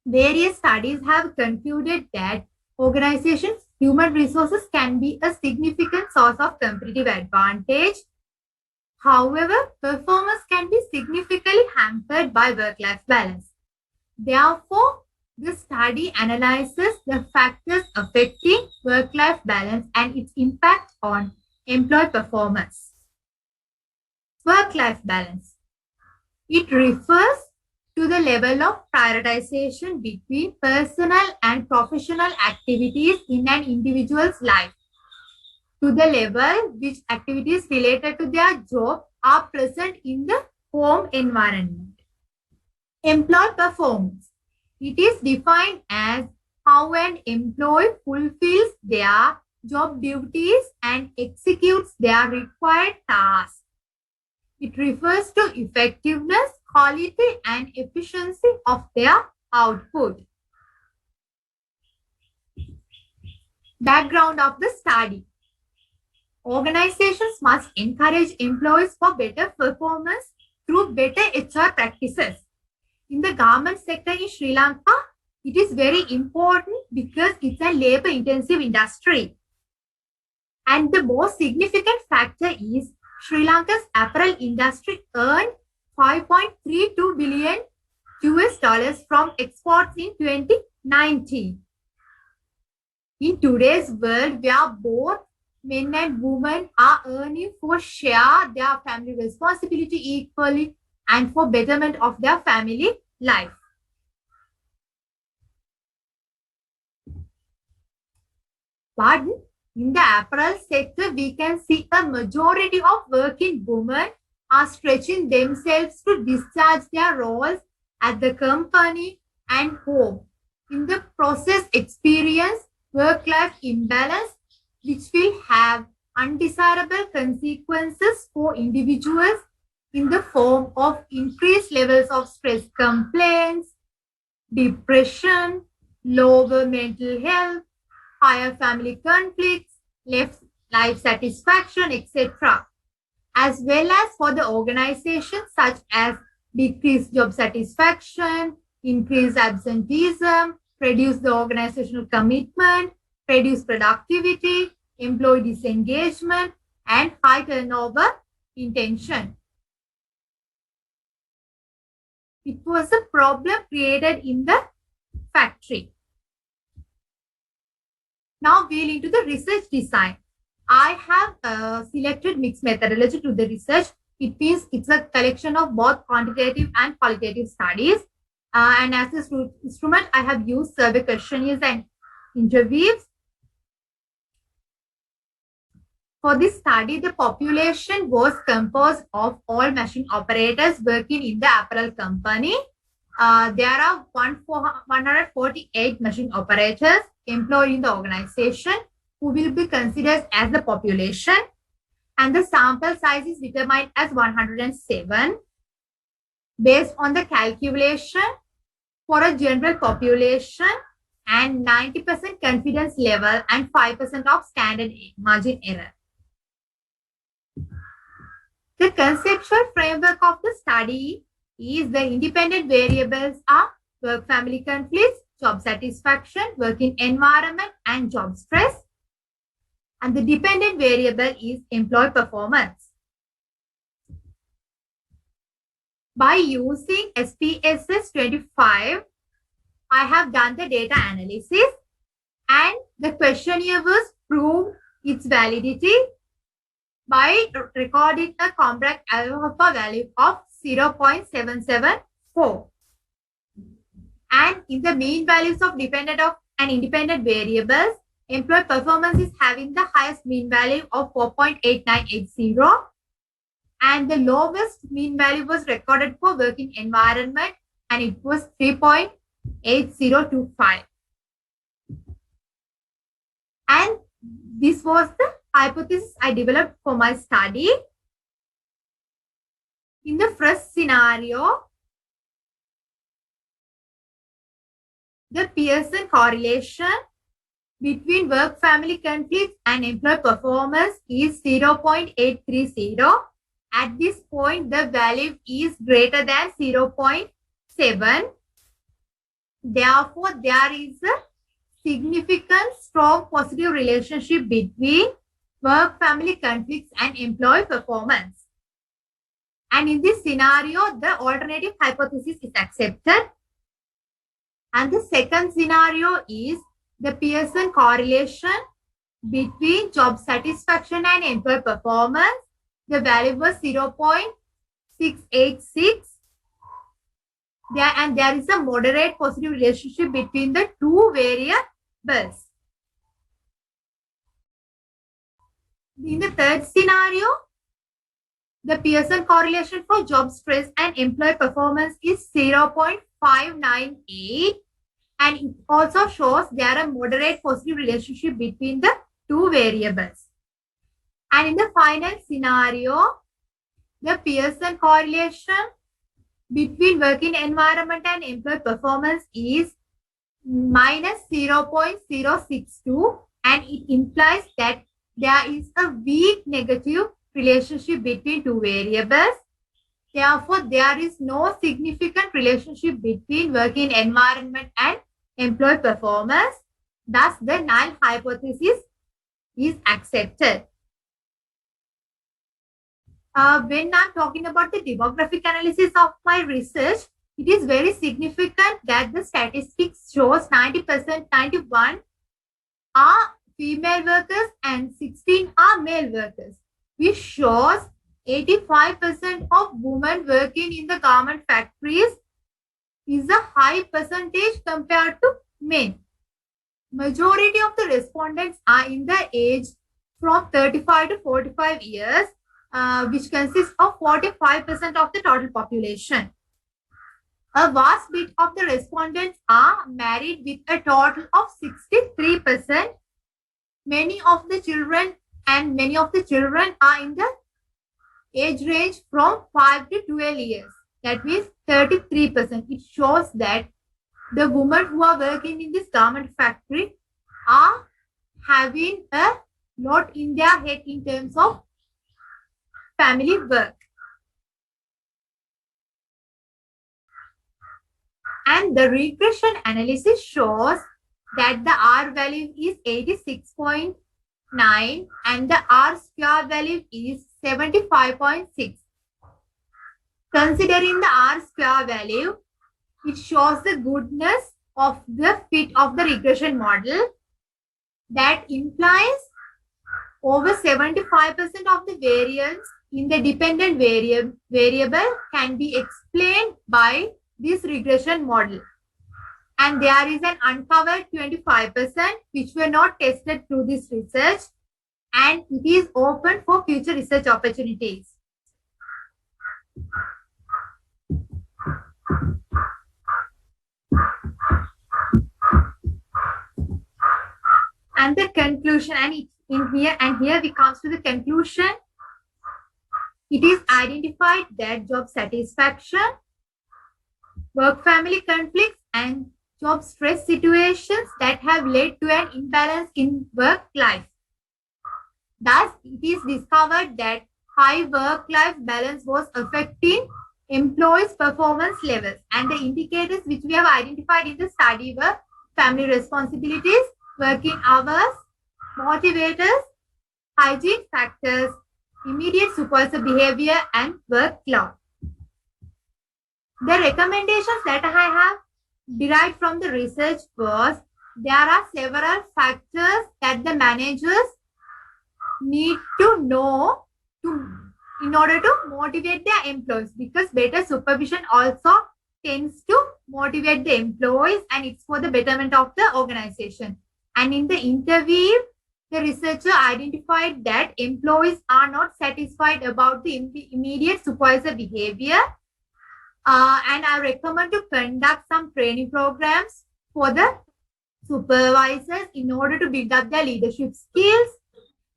Speaker 6: Various studies have concluded that organizations' human resources can be a significant source of competitive advantage. However, performance can be significantly hampered by work-life balance. Therefore, the study analyzes the factors affecting work-life balance and its impact on employee performance. Work-life balance. It refers to the level of prioritization between personal and professional activities in an individual's life, to the level which activities related to their job are present in the home environment. Employee performance. It is defined as how an employee fulfills their job duties and executes their required tasks. It refers to effectiveness, quality, and efficiency of their output. Background of the study. Organizations must encourage employees for better performance through better HR practices. In the garment sector in Sri Lanka, it is very important because it's a labor-intensive industry. And the most significant factor is Sri Lanka's apparel industry earned $5.32 billion from exports in 2019. In today's world, where both men and women are earning for share their family responsibility equally and for betterment of their family life. But in the apparel sector, we can see a majority of working women are stretching themselves to discharge their roles at the company and home. In the process, experience work-life imbalance, which will have undesirable consequences for individuals in the form of increased levels of stress complaints, depression, lower mental health, higher family conflicts, less life satisfaction, etc. As well as for the organizations such as decreased job satisfaction, increased absenteeism, reduce the organizational commitment, reduce productivity, employee disengagement, and high turnover in tension. It was a problem created in the factory. Now we'll into the research design. I have selected mixed methodology to the research. It means it's a collection of both quantitative and qualitative studies. And as an instrument, I have used survey questionnaires and interviews. For this study, the population was composed of all machine operators working in the apparel company. There are 148 machine operators employed in the organization who will be considered as the population. And the sample size is determined as 107 based on the calculation for a general population and 90% confidence level and 5% of standard margin error. The conceptual framework of the study is the independent variables are work-family conflicts, job satisfaction, working environment, and job stress. And the dependent variable is employee performance. By using SPSS 25, I have done the data analysis and the questionnaire was proved its validity by recording a compact alpha value of 0.774. And in the mean values of dependent and independent variables, employee performance is having the highest mean value of 4.8980 and the lowest mean value was recorded for working environment and it was 3.8025. And this was the hypothesis I developed for my study. In the first scenario, the Pearson correlation between work-family conflicts and employee performance is 0.830. At this point, the value is greater than 0.7. Therefore, there is a significant, strong positive relationship between work-family conflicts and employee performance. And in this scenario, the alternative hypothesis is accepted. And the second scenario is the Pearson correlation between job satisfaction and employee performance. The value was 0.686. And there is a moderate positive relationship between the two variables. In the third scenario, the Pearson correlation for job stress and employee performance is 0.598. And it also shows there a moderate positive relationship between the two variables. And in the final scenario, the Pearson correlation between working environment and employee performance is minus 0.062, and it implies that there is a weak negative relationship between two variables. Therefore, there is no significant relationship between working environment and employee performance. Thus, the null hypothesis is accepted. When I'm talking about the demographic analysis of my research, it is very significant that the statistics shows 90%, 91 are female workers and 16 are male workers, which shows 85% of women working in the garment factories is a high percentage compared to men. Majority of the respondents are in the age from 35 to 45 years, which consists of 45% of the total population. A vast bit of the respondents are married with a total of 63%. Many of the children are in the age range from 5 to 12 years. That means 33%. It shows that the women who are working in this garment factory are having a lot in their head in terms of family work. And the regression analysis shows that the R value is 86.9 and the R square value is 75.6. Considering the R square value, it shows the goodness of the fit of the regression model. That implies over 75% of the variance in the dependent variable can be explained by this regression model. And there is an uncovered 25% which were not tested through this research, and it is open for future research opportunities. And the conclusion, here we come to the conclusion. It is identified that job satisfaction, work-family conflicts, and job stress situations that have led to an imbalance in work life. Thus, it is discovered that high work-life balance was affecting employees' performance levels, and the indicators which we have identified in the study were family responsibilities, working hours, motivators, hygiene factors, immediate supervisor behavior, and workload. The recommendations that I have derived from the research was there are several factors that the managers need to know in order to motivate their employees, because better supervision also tends to motivate the employees and it's for the betterment of the organization. And in the interview, the researcher identified that employees are not satisfied about the immediate supervisor behavior. And I recommend to conduct some training programs for the supervisors in order to build up their leadership skills,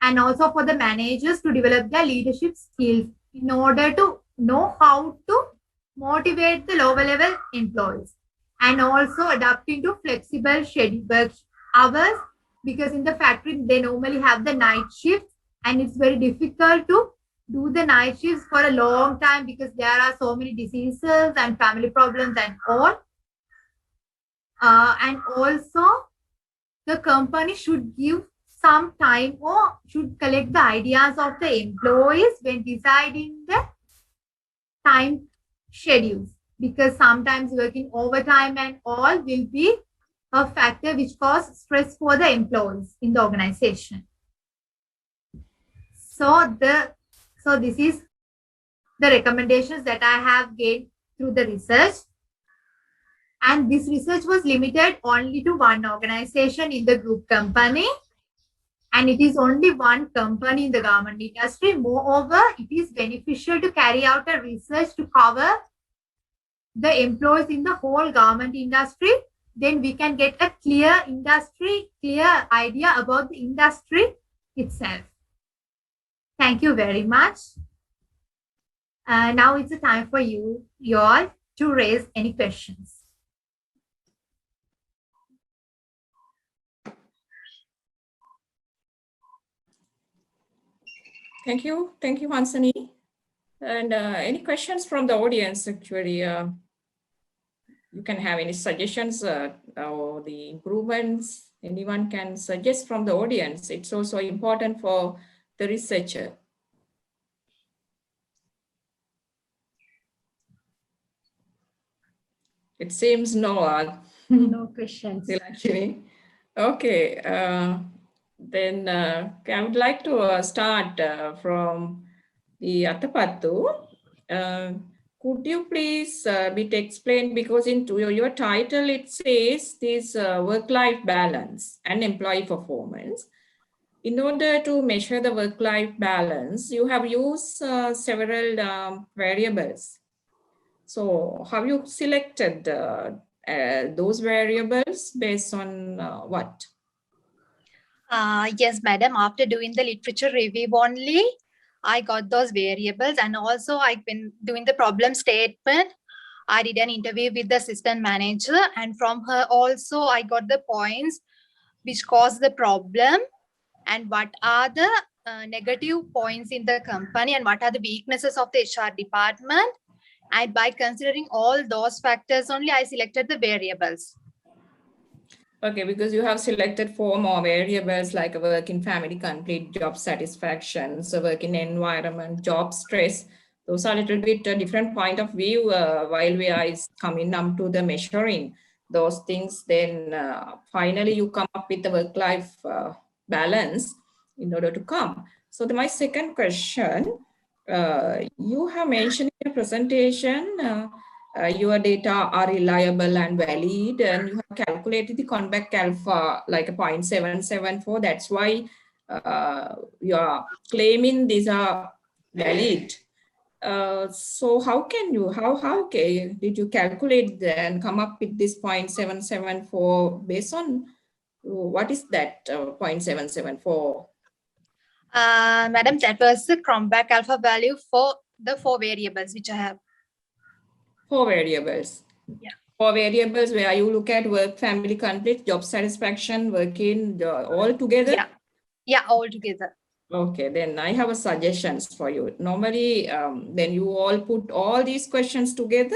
Speaker 6: and also for the managers to develop their leadership skills in order to know how to motivate the lower level employees, and also adapting to flexible schedule work hours, because in the factory they normally have the night shift and it's very difficult to do the night shifts for a long time because there are so many diseases and family problems and all. And also the company should give some time or should collect the ideas of the employees when deciding the time schedules, because sometimes working overtime and all will be a factor which causes stress for the employees in the organization. So this is the recommendations that I have gained through the research. And this research was limited only to one organization in the group company. And it is only one company in the garment industry. Moreover, it is beneficial to carry out a research to cover the employees in the whole garment industry. Then we can get a clear idea about the industry itself. Thank you very much. Now it's a time for you all to raise any questions.
Speaker 2: Thank you, Hansani. And any questions from the audience? Actually, you can have any suggestions or the improvements anyone can suggest from the audience. It's also important for the researcher. It seems no.
Speaker 1: No questions.
Speaker 2: Actually, okay. Then I would like to start from the Atapattu. Could you please explain, because into your title it says this work-life balance and employee performance. In order to measure the work-life balance, you have used several variables. So have you selected those variables based on what?
Speaker 7: Yes, madam. After doing the literature review only, I got those variables, and also I've been doing the problem statement. I did an interview with the assistant manager, and from her also I got the points which caused the problem, and what are the negative points in the company, and what are the weaknesses of the HR department. And by considering all those factors only, I selected the variables.
Speaker 2: Okay, because you have selected 4 more variables like a work in family conflict, job satisfaction, so work in environment, job stress. Those are a little bit a different point of view while we are coming up to the measuring those things. Then finally you come up with the work-life balance in order to come. So my second question, you have mentioned in your presentation your data are reliable and valid, and you have calculated the convex alpha like a 0.774. That's why you are claiming these are valid. So how did you calculate and come up with this 0.774 based on what is that 0.774?
Speaker 7: Madam, that was the Cronbach alpha value for the 4 variables which I have.
Speaker 2: 4 variables.
Speaker 7: Yeah.
Speaker 2: 4 variables where you look at work, family conflict, job satisfaction, working all together?
Speaker 7: Yeah. Yeah, all together.
Speaker 2: Okay, then I have a suggestions for you. Normally, then you all put all these questions together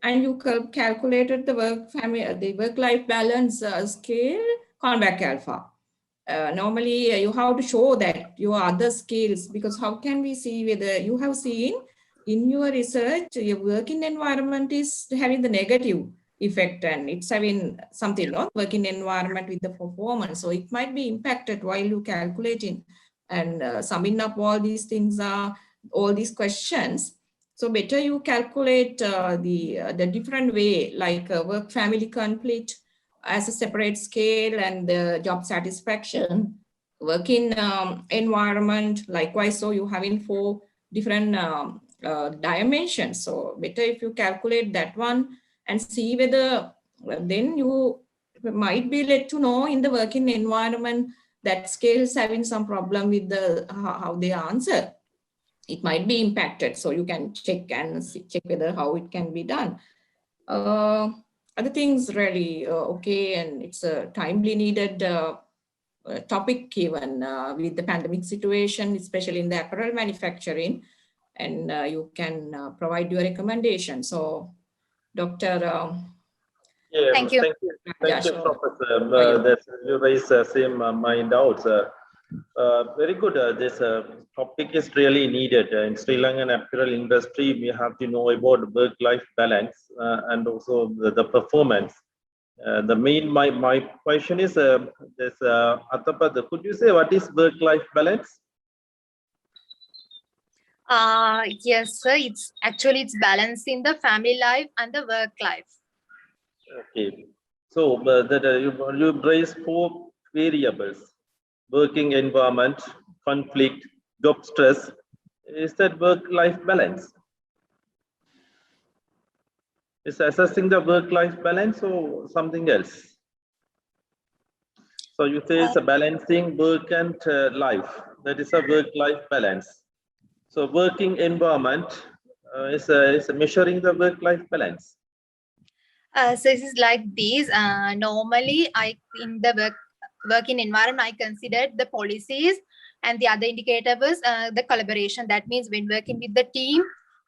Speaker 2: and you calculated the work-life balance scale, convex alpha. Normally, you have to show that your other skills, because how can we see whether you have seen in your research, your working environment is having the negative effect and it's having something, not working environment with the performance. So it might be impacted while you calculating and summing up all these things, all these questions. So better you calculate the different way, like work family conflict as a separate scale and the job satisfaction, working environment, likewise. So you having 4 different dimensions. So better if you calculate that one and see whether then you might be let to know in the working environment that scale is having some problem with the how they answer. It might be impacted. So you can check and check whether how it can be done. Other things really okay, and it's a timely needed topic given with the pandemic situation, especially in the apparel manufacturing, and you can provide your recommendation. So, Dr.
Speaker 7: Thank you.
Speaker 4: Thank you, Professor. That you raised my doubts. Very good. This topic is really needed in Sri Lankan apparel industry. We have to know about work-life balance and also the performance. My question is this Atapattu, could you say what is work-life balance?
Speaker 7: Yes, sir. It's balancing the family life and the work life.
Speaker 4: Okay. So you raise 4 variables: working environment, conflict, job stress. Is that work-life balance? Is assessing the work-life balance or something else? So you say it's a balancing work and life. That is a work-life balance. So working environment, is measuring the work-life balance?
Speaker 7: So this is like this. Normally, in the working environment, I considered the policies and the other indicator was the collaboration. That means when working with the team,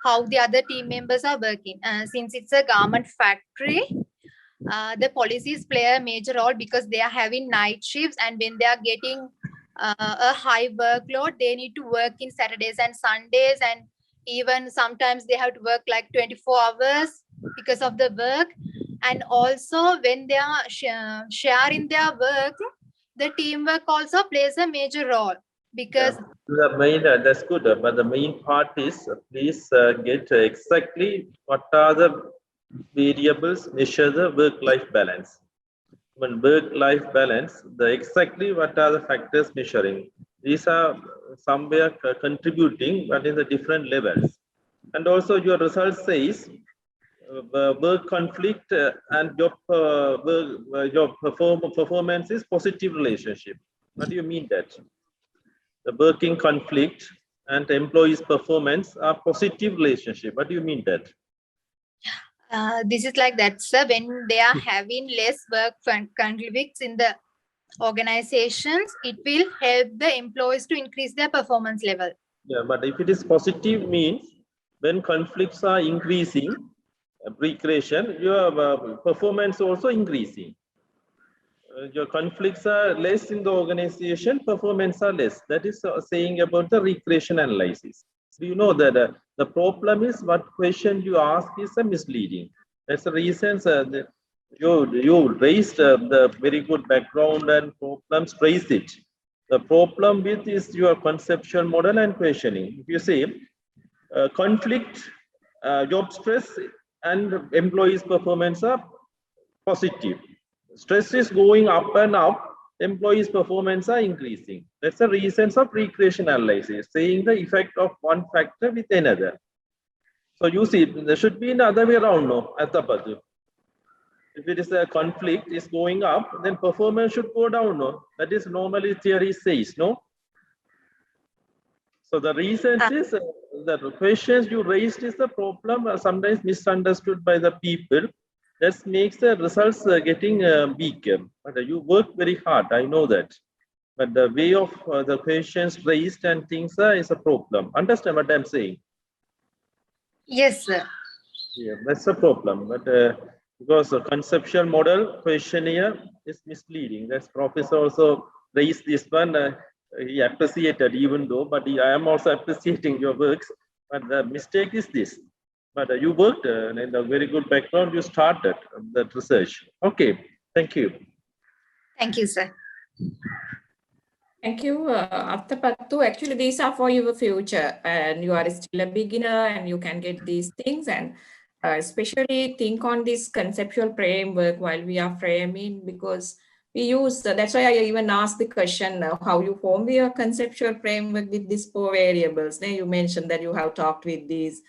Speaker 7: how the other team members are working. Since it's a garment factory, the policies play a major role because they are having night shifts, and when they are getting a high workload, they need to work in Saturdays and Sundays, and even sometimes they have to work like 24 hours because of the work. And also when they are sharing their work, the teamwork also plays a major role because
Speaker 4: The main, that's good, but the main part is please get exactly what are the variables measure the work-life balance. When work-life balance, the exactly what are the factors measuring. These are somewhere contributing, but in the different levels. And also your result says work conflict and job performance is positive relationship. What do you mean that? The working conflict and employees' performance are positive relationship. What do you mean that?
Speaker 7: this is like that, sir. When they are having less work conflicts in the organizations, it will help the employees to increase their performance level.
Speaker 4: Yeah, but if it is positive means when conflicts are increasing, recreation, your performance also increasing. Your conflicts are less in the organization, performance are less. That is saying about the recreation analysis. So you know that the problem is what question you ask is misleading. That's the reason you raised the very good background and problems, raise it. The problem with is your conceptual model and questioning. If you say conflict, job stress, and employees' performance are positive. Stress is going up and up, employees' performance are increasing. That's the reasons of recreation analysis, saying the effect of one factor with another. So you see, there should be the other way around, no, at the bottom. If it is a conflict is going up, then performance should go down, no? That is normally theory says, no? So the reason is the questions you raised is the problem sometimes misunderstood by the people. That makes the results getting weaker. But you work very hard, I know that. But the way of the questions raised and things is a problem. Understand what I'm saying?
Speaker 7: Yes, sir.
Speaker 4: Yeah, that's a problem. But because the conceptual model questionnaire is misleading. That's professor also raised this one. He appreciated even though, but I am also appreciating your works. But the mistake is this. But you worked in a very good background. You started that research. Okay, thank you.
Speaker 7: Thank you, sir.
Speaker 2: Thank you, Attapattu. Actually, these are for your future, and you are still a beginner, and you can get these things. And especially think on this conceptual framework while we are framing, because we use. That's why I even asked the question how you form your conceptual framework with these 4 variables. Then you mentioned that you have talked with these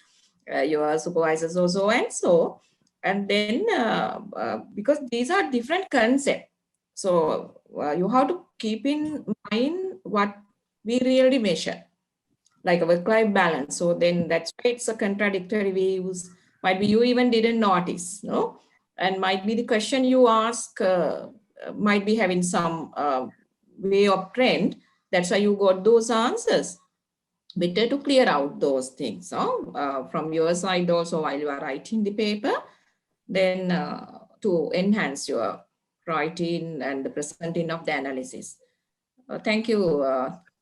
Speaker 2: your supervisors also, and so. And then because these are different concepts. So you have to keep in mind what we really measure, like a work-life balance. So then that's why it's a contradictory views. Might be you even didn't notice, no? And might be the question you ask might be having some way of trend. That's why you got those answers. Better to clear out those things from your side also while you are writing the paper, then to enhance your writing and the presenting of the analysis. Thank you,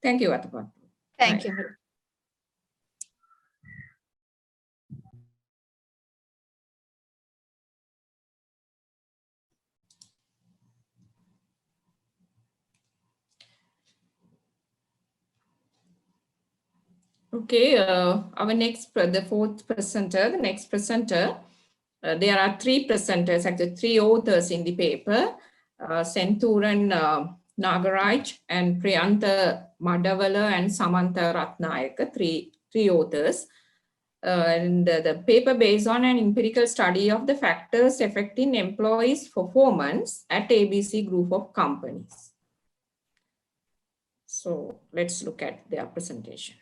Speaker 2: Atapat.
Speaker 7: Thank you.
Speaker 2: Okay, our next, the fourth presenter, the next presenter, there are 3 presenters, actually 3 authors in the paper, Senthuran Nagaraj and Priyantha Madavala and Samantha Ratnayaka, three authors. And the paper based on an empirical study of the factors affecting employees' performance at ABC group of companies. So let's look at their presentation.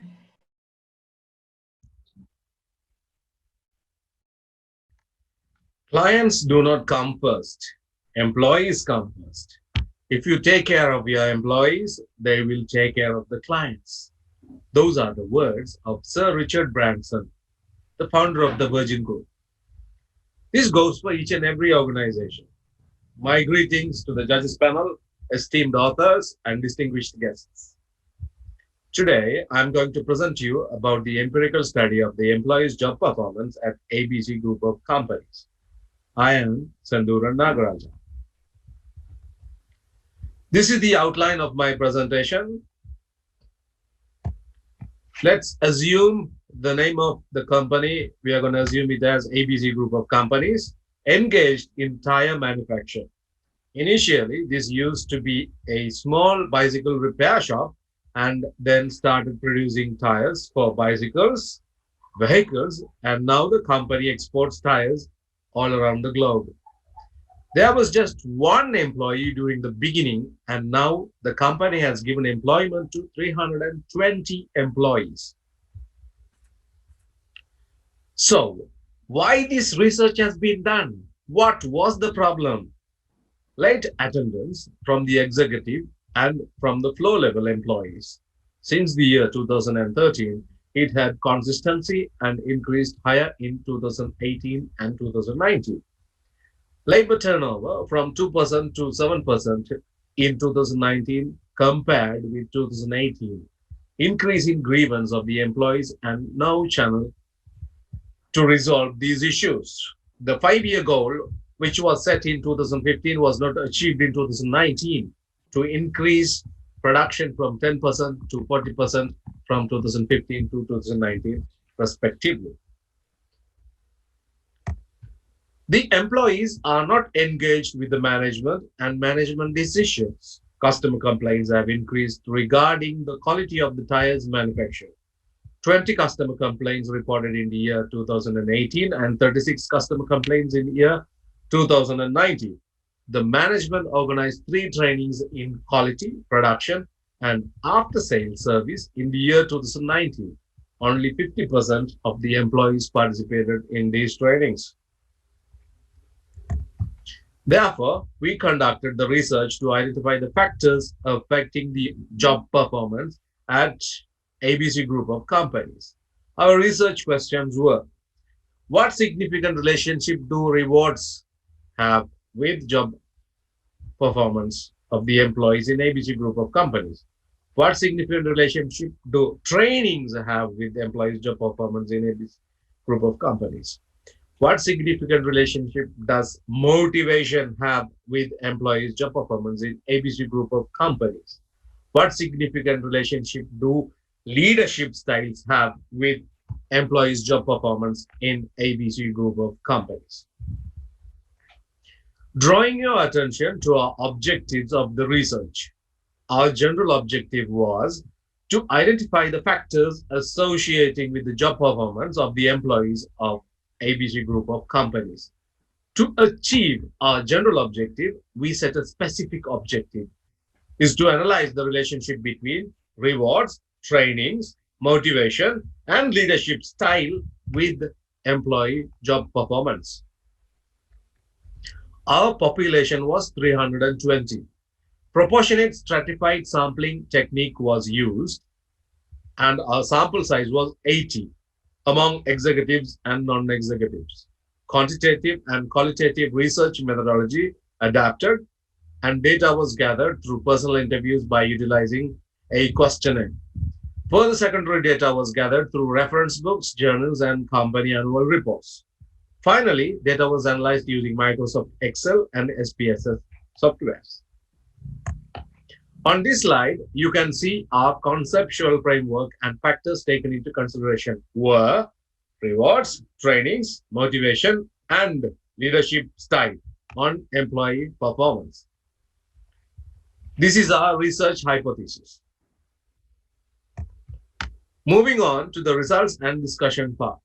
Speaker 8: Clients do not come first. Employees come first. If you take care of your employees, they will take care of the clients. Those are the words of Sir Richard Branson, the founder of the Virgin Group. This goes for each and every organization. My greetings to the judges panel, esteemed authors, and distinguished guests. Today, I'm going to present to you about the empirical study of the employees' job performance at ABC Group of Companies. I am Sandhuran Nagaraja. This is the outline of my presentation. Let's assume the name of the company. We are going to assume it as ABC Group of Companies, engaged in tire manufacture. Initially, this used to be a small bicycle repair shop and then started producing tires for bicycles, vehicles, and now the company exports tires all around the globe. There was just one employee during the beginning, and now the company has given employment to 320 employees. So, why this research has been done? What was the problem? Late attendance from the executive and from the floor level employees. Since the year 2013, it had consistency and increased higher in 2018 and 2019. Labor turnover from 2% to 7% in 2019 compared with 2018. Increase in grievance of the employees and no channel to resolve these issues. The 5-year goal, which was set in 2015, was not achieved in 2019 to increase production from 10% to 40% from 2015 to 2019, respectively. The employees are not engaged with the management and management decisions. Customer complaints have increased regarding the quality of the tires manufactured. 20 customer complaints reported in the year 2018 and 36 customer complaints in the year 2019. The management organized 3 trainings in quality, production, and after-sales service in the year 2019. Only 50% of the employees participated in these trainings. Therefore, we conducted the research to identify the factors affecting the job performance at ABC Group of Companies. Our research questions were: what significant relationship do rewards have with job performance of the employees in ABC Group of Companies? What significant relationship do trainings have with employees' job performance in ABC Group of Companies? What significant relationship does motivation have with employees' job performance in ABC Group of Companies? What significant relationship do leadership styles have with employees' job performance in ABC Group of Companies? Drawing your attention to our objectives of the research. Our general objective was to identify the factors associating with the job performance of the employees of ABC Group of Companies. To achieve our general objective, we set a specific objective, is to analyze the relationship between rewards, trainings, motivation, and leadership style with employee job performance. Our population was 320. Proportionate stratified sampling technique was used, and our sample size was 80 among executives and non-executives. Quantitative and qualitative research methodology adapted, and data was gathered through personal interviews by utilizing a questionnaire. Further secondary data was gathered through reference books, journals, and company annual reports. Finally, data was analyzed using Microsoft Excel and SPSS softwares. On this slide, you can see our conceptual framework, and factors taken into consideration were rewards, trainings, motivation, and leadership style on employee performance. This is our research hypothesis. Moving on to the results and discussion part.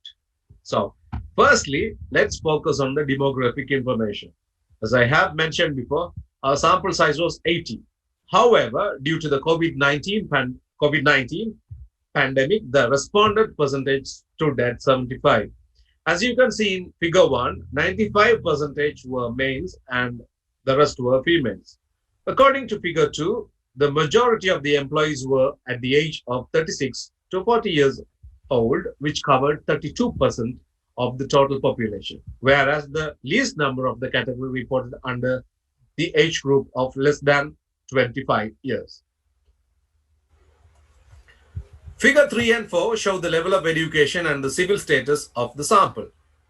Speaker 8: So, firstly, let's focus on the demographic information. As I have mentioned before, our sample size was 80. However, due to the COVID-19 pandemic, the respondent percentage stood at 75. As you can see in figure 1, 95% were males and the rest were females. According to figure 2, the majority of the employees were at the age of 36 to 40 years old, which covered 32% of the total population, whereas the least number of the category reported under the age group of less than 25 years. Figure 3 and 4 show the level of education and the civil status of the sample.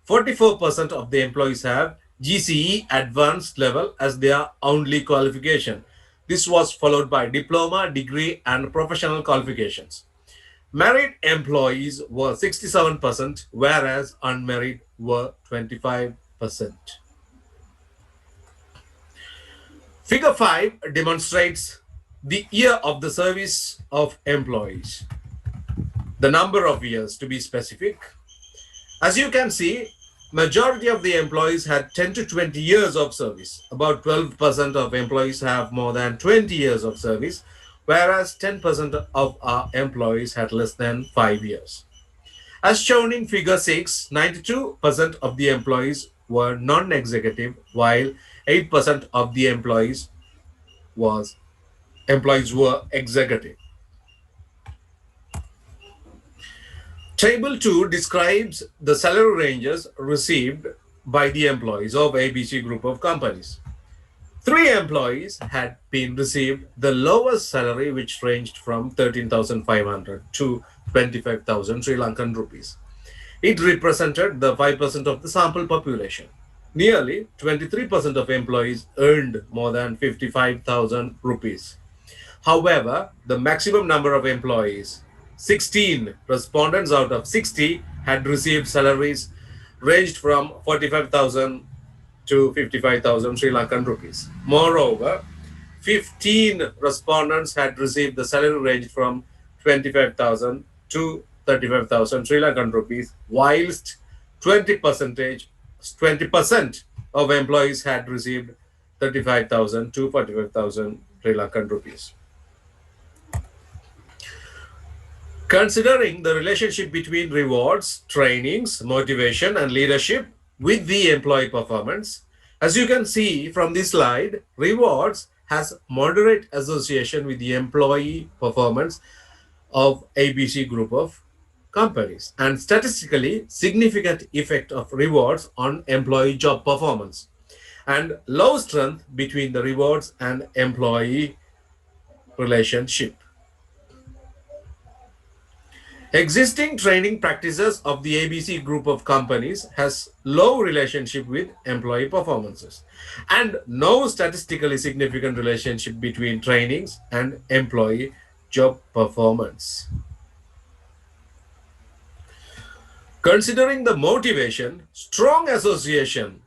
Speaker 8: 44% of the employees have GCE advanced level as their only qualification. This was followed by diploma, degree, and professional qualifications. Married employees were 67%, whereas unmarried were 25%. Figure 5 demonstrates the year of the service of employees. The number of years, to be specific. As you can see, majority of the employees had 10 to 20 years of service. About 12% of employees have more than 20 years of service, whereas 10% of our employees had less than 5 years. As shown in figure 6, 92% of the employees were non-executive, while 8% of the employees were executive. Table 2 describes the salary ranges received by the employees of ABC group of companies. 3 employees had been received the lowest salary, which ranged from 13,500 to 25,000 Sri Lankan rupees. It represented the 5% of the sample population. Nearly 23% of employees earned more than 55,000 rupees. However, the maximum number of employees, 16 respondents out of 60, had received salaries ranged from 45,000 to 55,000 Sri Lankan rupees. Moreover, 15 respondents had received the salary range from 25,000 to 35,000 Sri Lankan rupees, whilst 20% of employees had received 35,000 to 45,000 Sri Lankan rupees. Considering the relationship between rewards, trainings, motivation, and leadership with the employee performance, as you can see from this slide, rewards has moderate association with the employee performance of ABC group of companies and statistically significant effect of rewards on employee job performance, and low strength between the rewards and employee relationship. Existing training practices of the ABC group of companies has low relationship with employee performances and no statistically significant relationship between trainings and employee job performance. Considering the motivation, strong association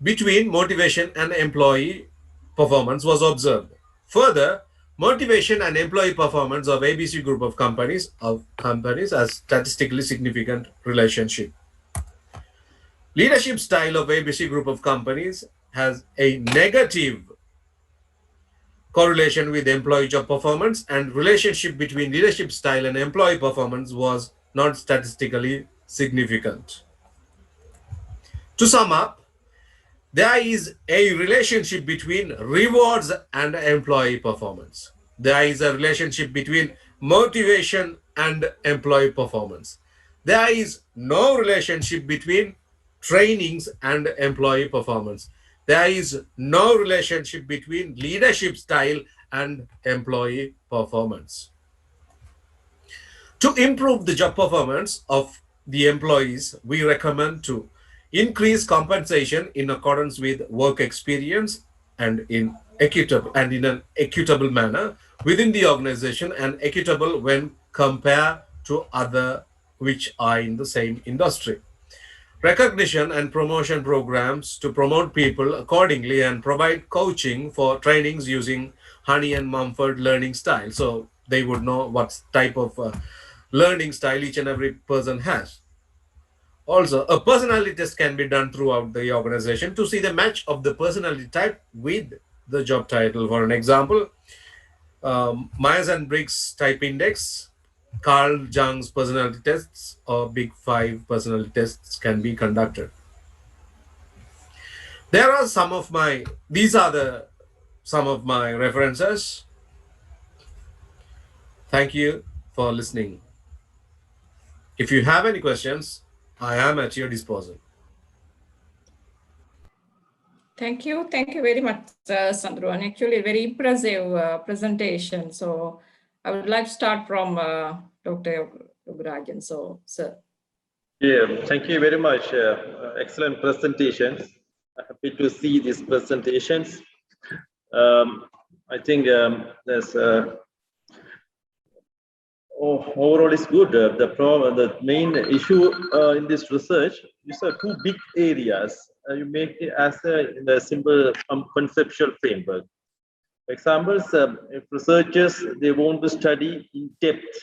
Speaker 8: between motivation and employee performance was observed. Further, motivation and employee performance of ABC group of companies has statistically significant relationship. Leadership style of ABC group of companies has a negative correlation with employee job performance, and relationship between leadership style and employee performance was not statistically significant. To sum up, there is a relationship between rewards and employee performance. There is a relationship between motivation and employee performance. There is no relationship between trainings and employee performance. There is no relationship between leadership style and employee performance. To improve the job performance of the employees, we recommend to increase compensation in accordance with work experience and in an equitable manner within the organization, and equitable when compared to other which are in the same industry. Recognition and promotion programs to promote people accordingly, and provide coaching for trainings using Honey and Mumford learning style, so they would know what type of learning style each and every person has. Also, a personality test can be done throughout the organization to see the match of the personality type with the job title. For an example, Myers and Briggs type index Carl Jung's personality tests or Big Five personality tests can be conducted. There are these are some of my references. Thank you for listening. If you have any questions, I am at your disposal.
Speaker 2: Thank you very much, Sandro. And actually, a very impressive presentation. So I would like to start from Dr. Rajan. So, sir.
Speaker 4: Yeah, thank you very much. Excellent presentations. Happy to see these presentations. I think there's overall it's good. The main issue in this research is two big areas. You make it as a simple conceptual framework. For example, if researchers they want to study in depth,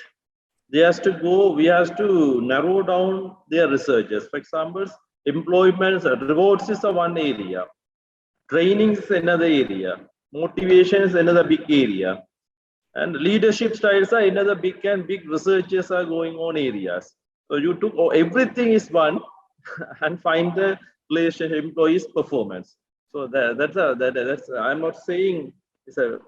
Speaker 4: we have to narrow down their researches. For example, employment rewards is one area, training is another area, motivation is another big area, and leadership styles are another big researches are going on areas. So you took everything is one and find the relationship employees performance. So that's I'm not saying it's a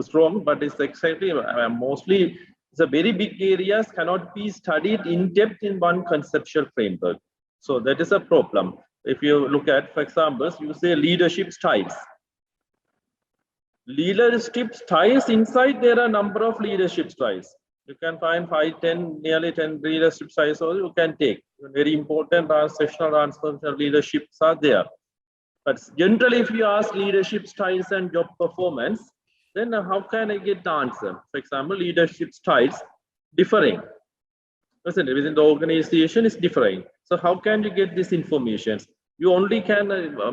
Speaker 4: strong, but it's exactly mostly it's a very big areas cannot be studied in depth in one conceptual framework. So that is a problem. If you look at, for example, you say leadership styles. Leadership styles inside there are a number of leadership styles. You can find 5, 10, nearly 10 leadership styles, or you can take very important transactional transformational leaderships are there. But generally, if you ask leadership styles and job performance, then how can I get the answer? For example, leadership styles differing. Listen, within the organization is differing. So how can you get this information? You only can,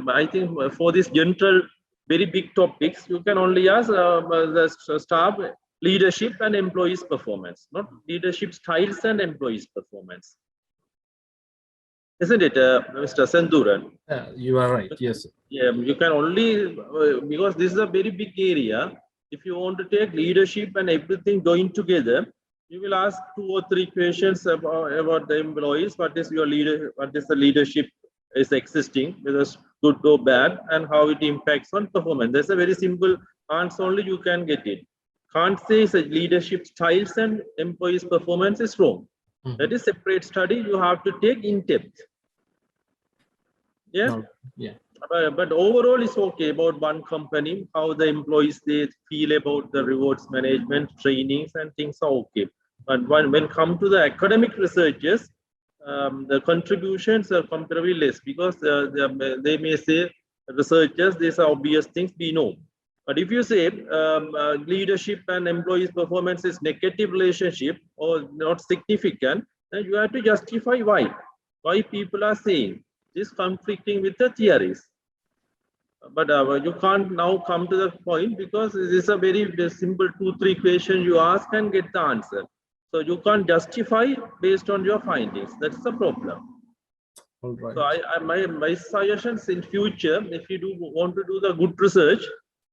Speaker 4: I think, for this general, very big topics, you can only ask the staff leadership and employees performance, not leadership styles and employees performance. Isn't it, Mr. Senthuran?
Speaker 8: You are right. Yes.
Speaker 4: Yeah, you can only because this is a very big area. If you want to take leadership and everything joined together, you will ask 2 or 3 questions about the employees. What is your leader? What is the leadership is existing, whether it's good or bad, and how it impacts on performance. That's a very simple answer. Only you can get it. Can't say leadership styles and employees performance is wrong. That is separate study. You have to take in depth. Yeah.
Speaker 8: Yeah.
Speaker 4: But overall, it's okay about one company, how the employees they feel about the rewards management, trainings, and things are okay. But when come to the academic researchers, the contributions are comparatively less because they may say researchers, these are obvious things we know. But if you say leadership and employees' performance is negative relationship or not significant, then you have to justify why people are saying this conflicting with the theories. But you can't now come to the point because this is a very simple 2-3 questions you ask and get the answer. So you can't justify based on your findings. That's the problem.
Speaker 8: All right.
Speaker 4: So my suggestions in future, if you want to do the good research,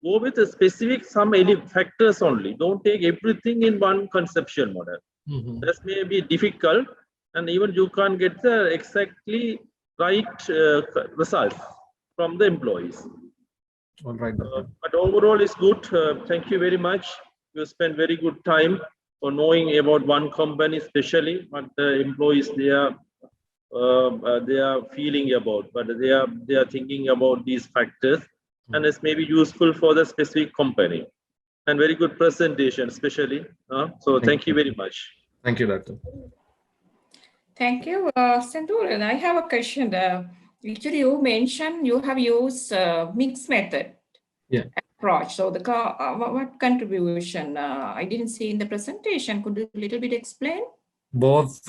Speaker 4: go with a specific some factors only. Don't take everything in one conceptual model. This may be difficult, and even you can't get the exactly right results from the employees.
Speaker 8: All right.
Speaker 4: But overall, it's good. Thank you very much. You spent very good time for knowing about one company, especially what the employees they are feeling about, but they are thinking about these factors, and it's maybe useful for the specific company. And very good presentation, especially. So thank you very much.
Speaker 8: Thank you, Doctor.
Speaker 2: Thank you, Senthuran. I have a question. Actually, you mentioned you have used mixed method approach. So what contribution? I didn't see in the presentation. Could you a little bit explain?
Speaker 8: Both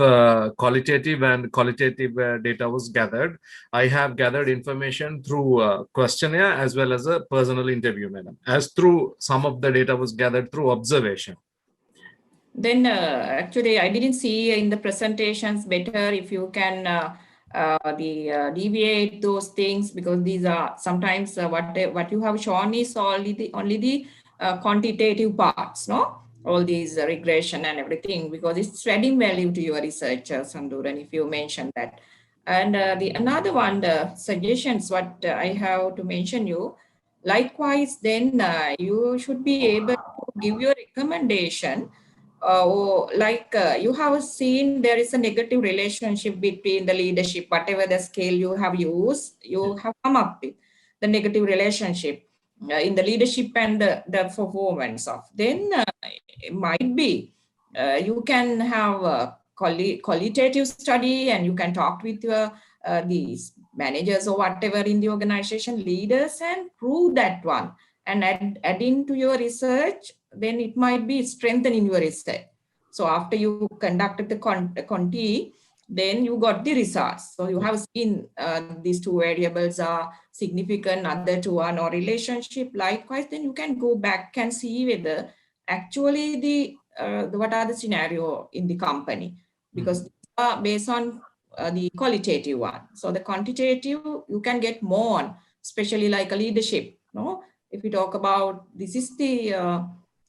Speaker 8: qualitative and qualitative data was gathered. I have gathered information through questionnaire as well as a personal interview, madam. As through some of the data was gathered through observation.
Speaker 2: Then actually, I didn't see in the presentations better if you can deviate those things, because these are sometimes what you have shown is only the quantitative parts, no? all these regression and everything, because it's adding value to your research, Sanduran, if you mention that. And the another one, the suggestions, what I have to mention you, likewise, then you should be able to give your recommendation. Or like you have seen there is a negative relationship between the leadership, whatever the scale you have used, you have come up with the negative relationship in the leadership and the performance of. Then it might be you can have a qualitative study and you can talk with your these managers or whatever in the organization, leaders, and prove that one and add into your research. Then it might be strengthening your research. So after you conducted the Conti, then you got the results. So you have seen these two variables are significant, other two are no relationship. Likewise, then you can go back and see whether actually the what are the scenario in the company, because these are based on the qualitative one. So the quantitative you can get more on, especially like a leadership. No, if we talk about this is the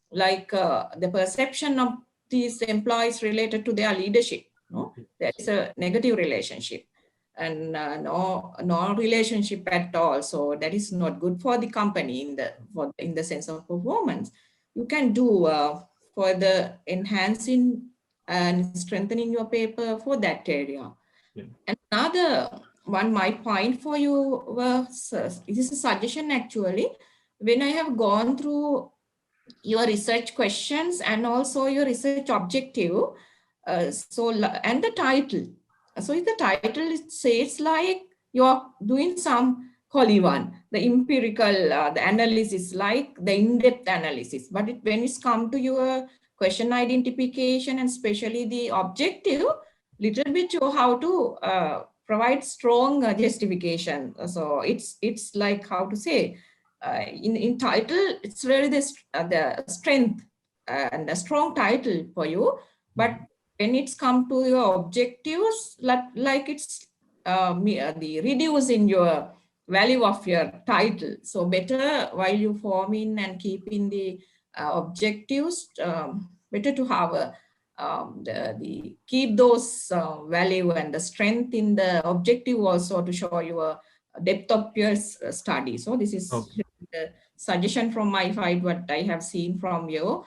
Speaker 2: like the perception of these employees related to their leadership. No, there is a negative relationship and no relationship at all. So that is not good for the company in the sense of performance. You can do further enhancing and strengthening your paper for that area. Yeah. Another one, my point for you was, this is a suggestion actually, when I have gone through your research questions and also your research objective, and the title. So if the title it says like you're doing some one, the empirical, the analysis, like the in-depth analysis, but when it's come to your question identification and especially the objective, little bit you have to provide strong justification. So it's like how to say, in title, it's really the strength and a strong title for you. But when it's come to your objectives, like it's the reduce in your value of your title. So better while you forming and keeping the objectives, better to have the keep those value and the strength in the objective also to show your depth of your study. So this is the suggestion from my side, what I have seen from you.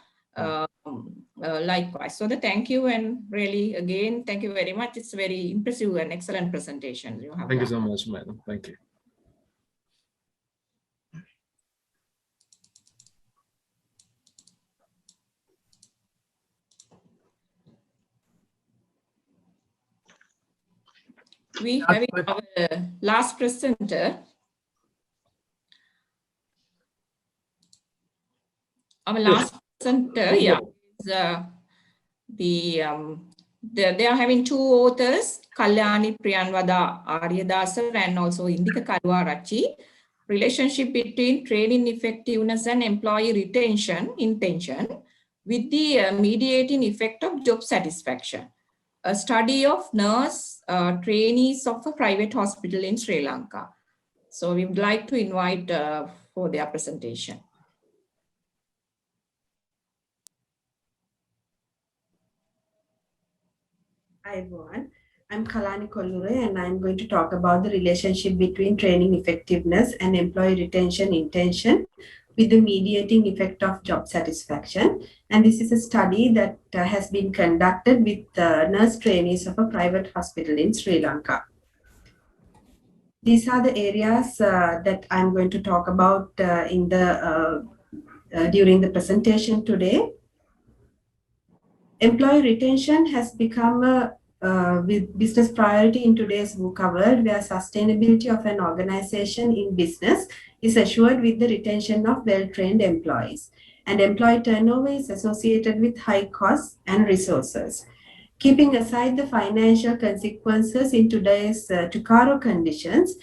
Speaker 2: Likewise. So thank you, and really again, thank you very much. It's very impressive and excellent presentation you have.
Speaker 8: Thank you so much, madam. Thank you.
Speaker 2: We have our last presenter. Our last presenter, yeah, is they are having two authors, Kalyani Priyanwada Aryadasa and also Indika Kalwarachi. Relationship between training effectiveness and employee retention intention with the mediating effect of job satisfaction. A study of nurse trainees of a private hospital in Sri Lanka. So we would like to invite for their presentation.
Speaker 9: Hi everyone, I'm Kalani Kollure and I'm going to talk about the relationship between training effectiveness and employee retention intention with the mediating effect of job satisfaction. And this is a study that has been conducted with nurse trainees of a private hospital in Sri Lanka. These are the areas that I'm going to talk about during the presentation today. Employee retention has become a business priority in today's VUCA world, where sustainability of an organization in business is assured with the retention of well-trained employees. And employee turnover is associated with high costs and resources. Keeping aside the financial consequences in today's Tukaro conditions,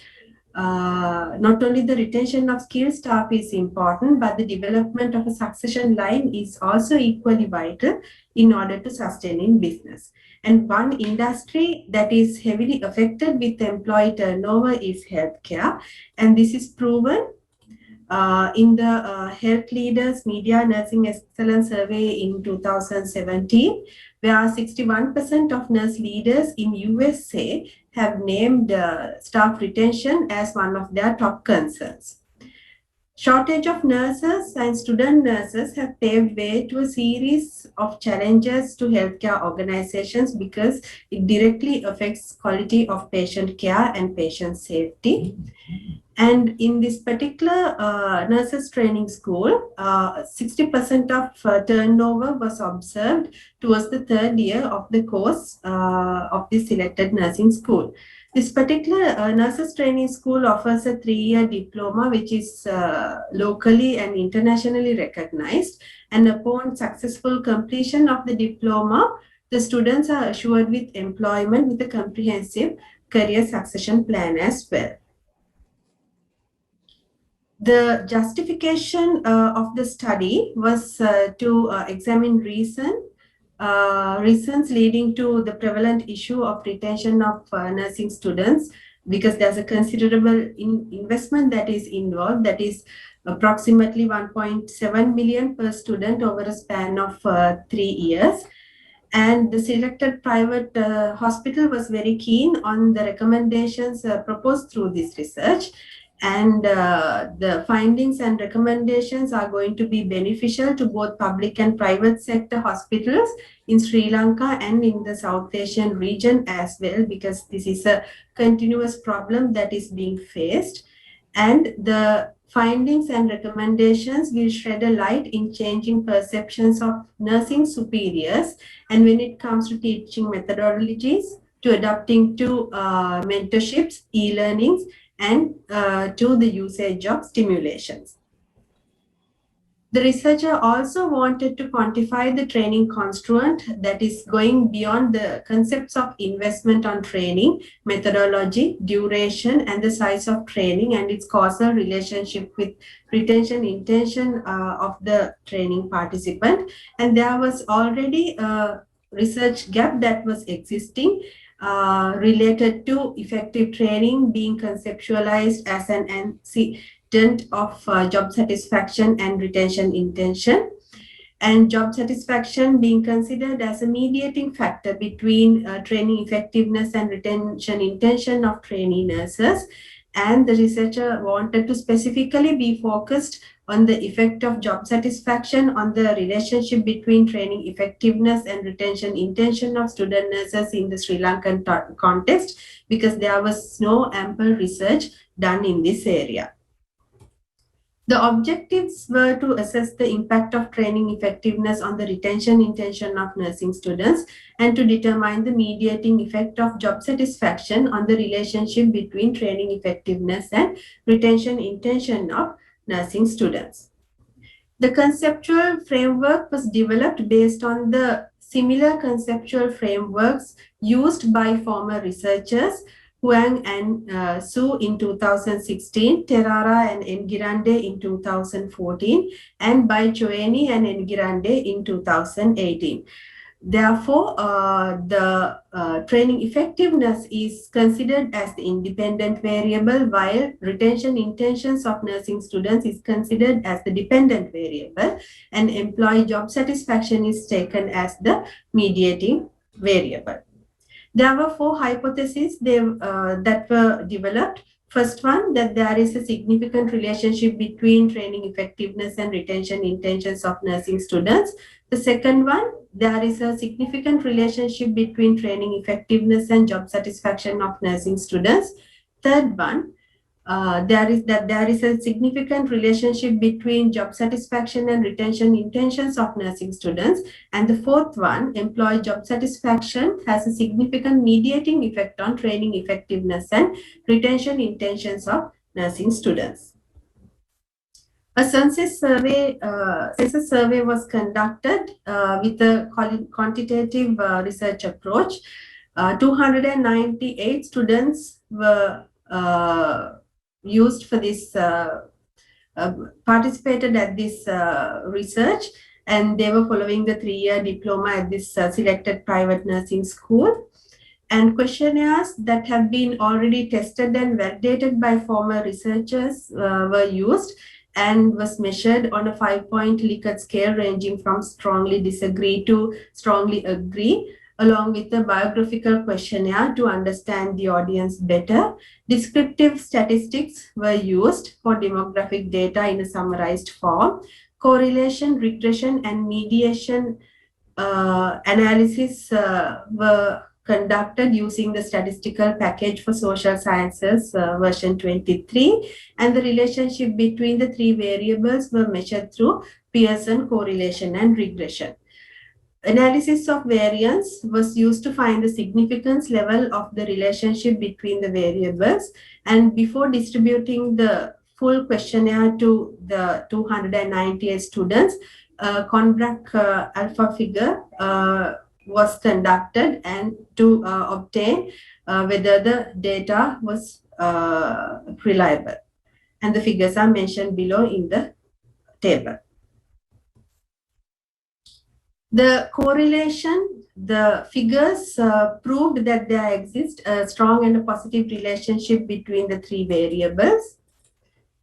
Speaker 9: not only the retention of skilled staff is important, but the development of a succession line is also equally vital in order to sustain in business. And one industry that is heavily affected with employee turnover is healthcare. And this is proven In the Health Leaders Media Nursing Excellence Survey in 2017, where 61% of nurse leaders in USA have named staff retention as one of their top concerns. Shortage of nurses and student nurses have paved way to a series of challenges to healthcare organizations because it directly affects quality of patient care and patient safety. And in this particular nurses training school, 60% of turnover was observed towards the third year of the course of the selected nursing school. This particular nurses training school offers a 3-year diploma, which is locally and internationally recognized. And upon successful completion of the diploma, the students are assured with employment with a comprehensive career succession plan as well. The justification of the study was to examine reasons leading to the prevalent issue of retention of nursing students, because there's a considerable investment that is involved, that is approximately 1.7 million per student over a span of 3 years. And the selected private hospital was very keen on the recommendations proposed through this research. And the findings and recommendations are going to be beneficial to both public and private sector hospitals in Sri Lanka and in the South Asian region as well, because this is a continuous problem that is being faced. And the findings and recommendations will shed a light in changing perceptions of nursing superiors, and when it comes to teaching methodologies, to adapting to mentorships, e-learnings, and to the usage of stimulations. The researcher also wanted to quantify the training constraint that is going beyond the concepts of investment on training, methodology, duration, and the size of training and its causal relationship with retention intention of the training participant. And there was already a research gap that was existing related to effective training being conceptualized as an antecedent of job satisfaction and retention intention, and job satisfaction being considered as a mediating factor between training effectiveness and retention intention of trainee nurses. And the researcher wanted to specifically be focused on the effect of job satisfaction on the relationship between training effectiveness and retention intention of student nurses in the Sri Lankan context, because there was no ample research done in this area. The objectives were to assess the impact of training effectiveness on the retention intention of nursing students and to determine the mediating effect of job satisfaction on the relationship between training effectiveness and retention intention of nursing students. The conceptual framework was developed based on the similar conceptual frameworks used by former researchers Huang and Su in 2016, Terrara and Ngirande in 2014, and by Choueni and Ngirande in 2018. Therefore, the training effectiveness is considered as the independent variable, while retention intentions of nursing students is considered as the dependent variable, and employee job satisfaction is taken as the mediating variable. There were 4 hypotheses that were developed. First one, that there is a significant relationship between training effectiveness and retention intentions of nursing students. The second one, there is a significant relationship between training effectiveness and job satisfaction of nursing students. Third one, there is a significant relationship between job satisfaction and retention intentions of nursing students. And the fourth one, employee job satisfaction has a significant mediating effect on training effectiveness and retention intentions of nursing students. A census survey was conducted with a quantitative research approach. 298 students were used for this, participated at this research, and they were following the 3-year diploma at this selected private nursing school. And questionnaires that have been already tested and validated by former researchers were used. and was measured on a 5-point Likert scale ranging from strongly disagree to strongly agree, along with a biographical questionnaire to understand the audience better. Descriptive statistics were used for demographic data in a summarized form. Correlation, regression, and mediation analysis were conducted using the statistical package for social sciences version 23, and the relationship between the three variables were measured through Pearson correlation and regression. Analysis of variance was used to find the significance level of the relationship between the variables, and before distributing the full questionnaire to the 298 students, Conbrack alpha figure was conducted and to obtain whether the data was reliable. And the figures are mentioned below in the table. The correlation, the figures proved that there exists a strong and a positive relationship between the three variables.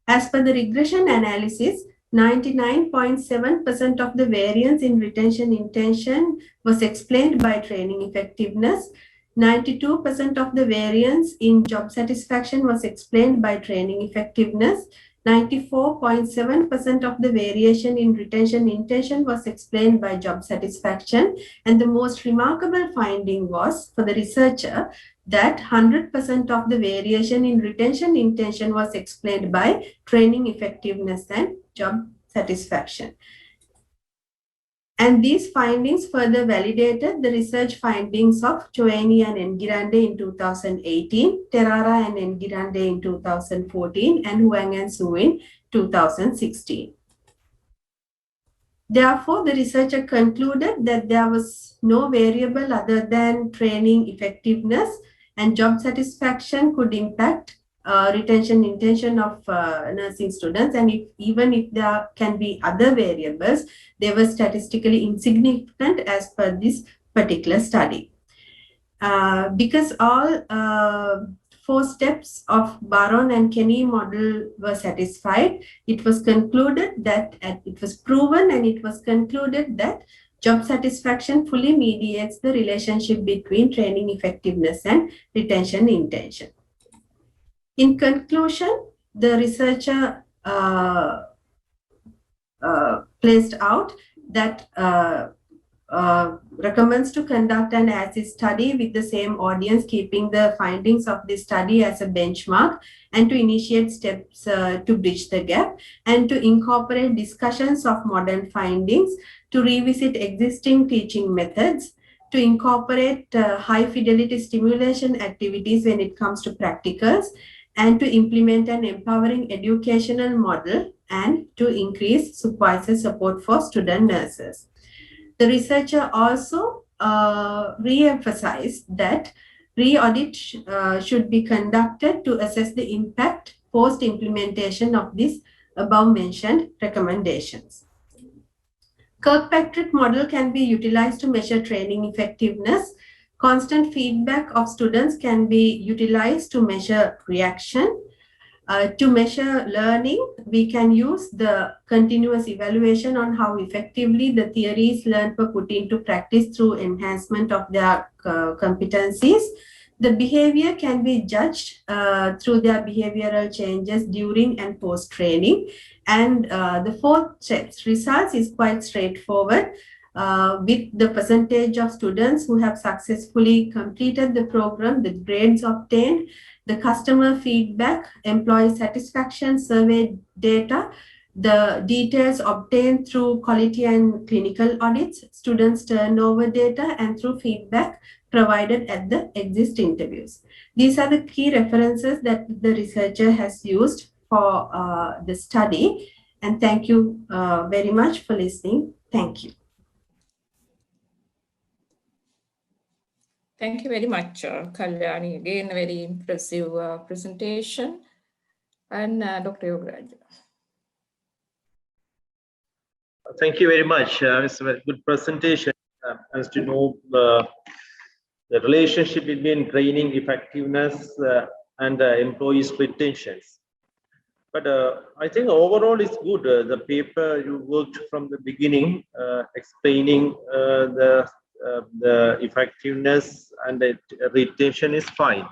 Speaker 9: As per the regression analysis, 99.7% of the variance in retention intention was explained by training effectiveness. 92% of the variance in job satisfaction was explained by training effectiveness. 94.7% of the variation in retention intention was explained by job satisfaction. And the most remarkable finding was for the researcher that 100% of the variation in retention intention was explained by training effectiveness and job satisfaction. And these findings further validated the research findings of Choueini and Ngirande in 2018, Terrara and Ngirande in 2014, and Huang and Su in 2016. Therefore, the researcher concluded that there was no variable other than training effectiveness and job satisfaction could impact retention intention of nursing students, and even if there can be other variables, they were statistically insignificant as per this particular study. Because all 4 steps of Baron and Kenny model were satisfied, it was concluded that it was proven and it was concluded that job satisfaction fully mediates the relationship between training effectiveness and retention intention. In conclusion, the researcher placed out that recommends to conduct an as-is study with the same audience, keeping the findings of this study as a benchmark, and to initiate steps to bridge the gap, and to incorporate discussions of modern findings, to revisit existing teaching methods, to incorporate high-fidelity stimulation activities when it comes to practicals, and to implement an empowering educational model, and to increase supervisor support for student nurses. The researcher also re-emphasized that re-audit should be conducted to assess the impact post-implementation of these above-mentioned recommendations. Kirkpatrick model can be utilized to measure training effectiveness. Constant feedback of students can be utilized to measure reaction. To measure learning, we can use the continuous evaluation on how effectively the theories learned were put into practice through enhancement of their competencies. The behavior can be judged through their behavioral changes during and post-training. And the 4th step's results is quite straightforward. With the percentage of students who have successfully completed the program, the grades obtained, the customer feedback, employee satisfaction survey data, the details obtained through quality and clinical audits, students' turnover data, and through feedback provided at the exit interviews. These are the key references that the researcher has used for the study. And thank you very much for listening. Thank you.
Speaker 2: Thank you very much, Kalyani. Again, a very impressive presentation. And Dr. Yogaraj.
Speaker 4: Thank you very much. It's a very good presentation. As to know the relationship between training effectiveness and employees' retentions. But I think overall it's good. The paper you worked from the beginning, explaining the effectiveness and the retention is fine.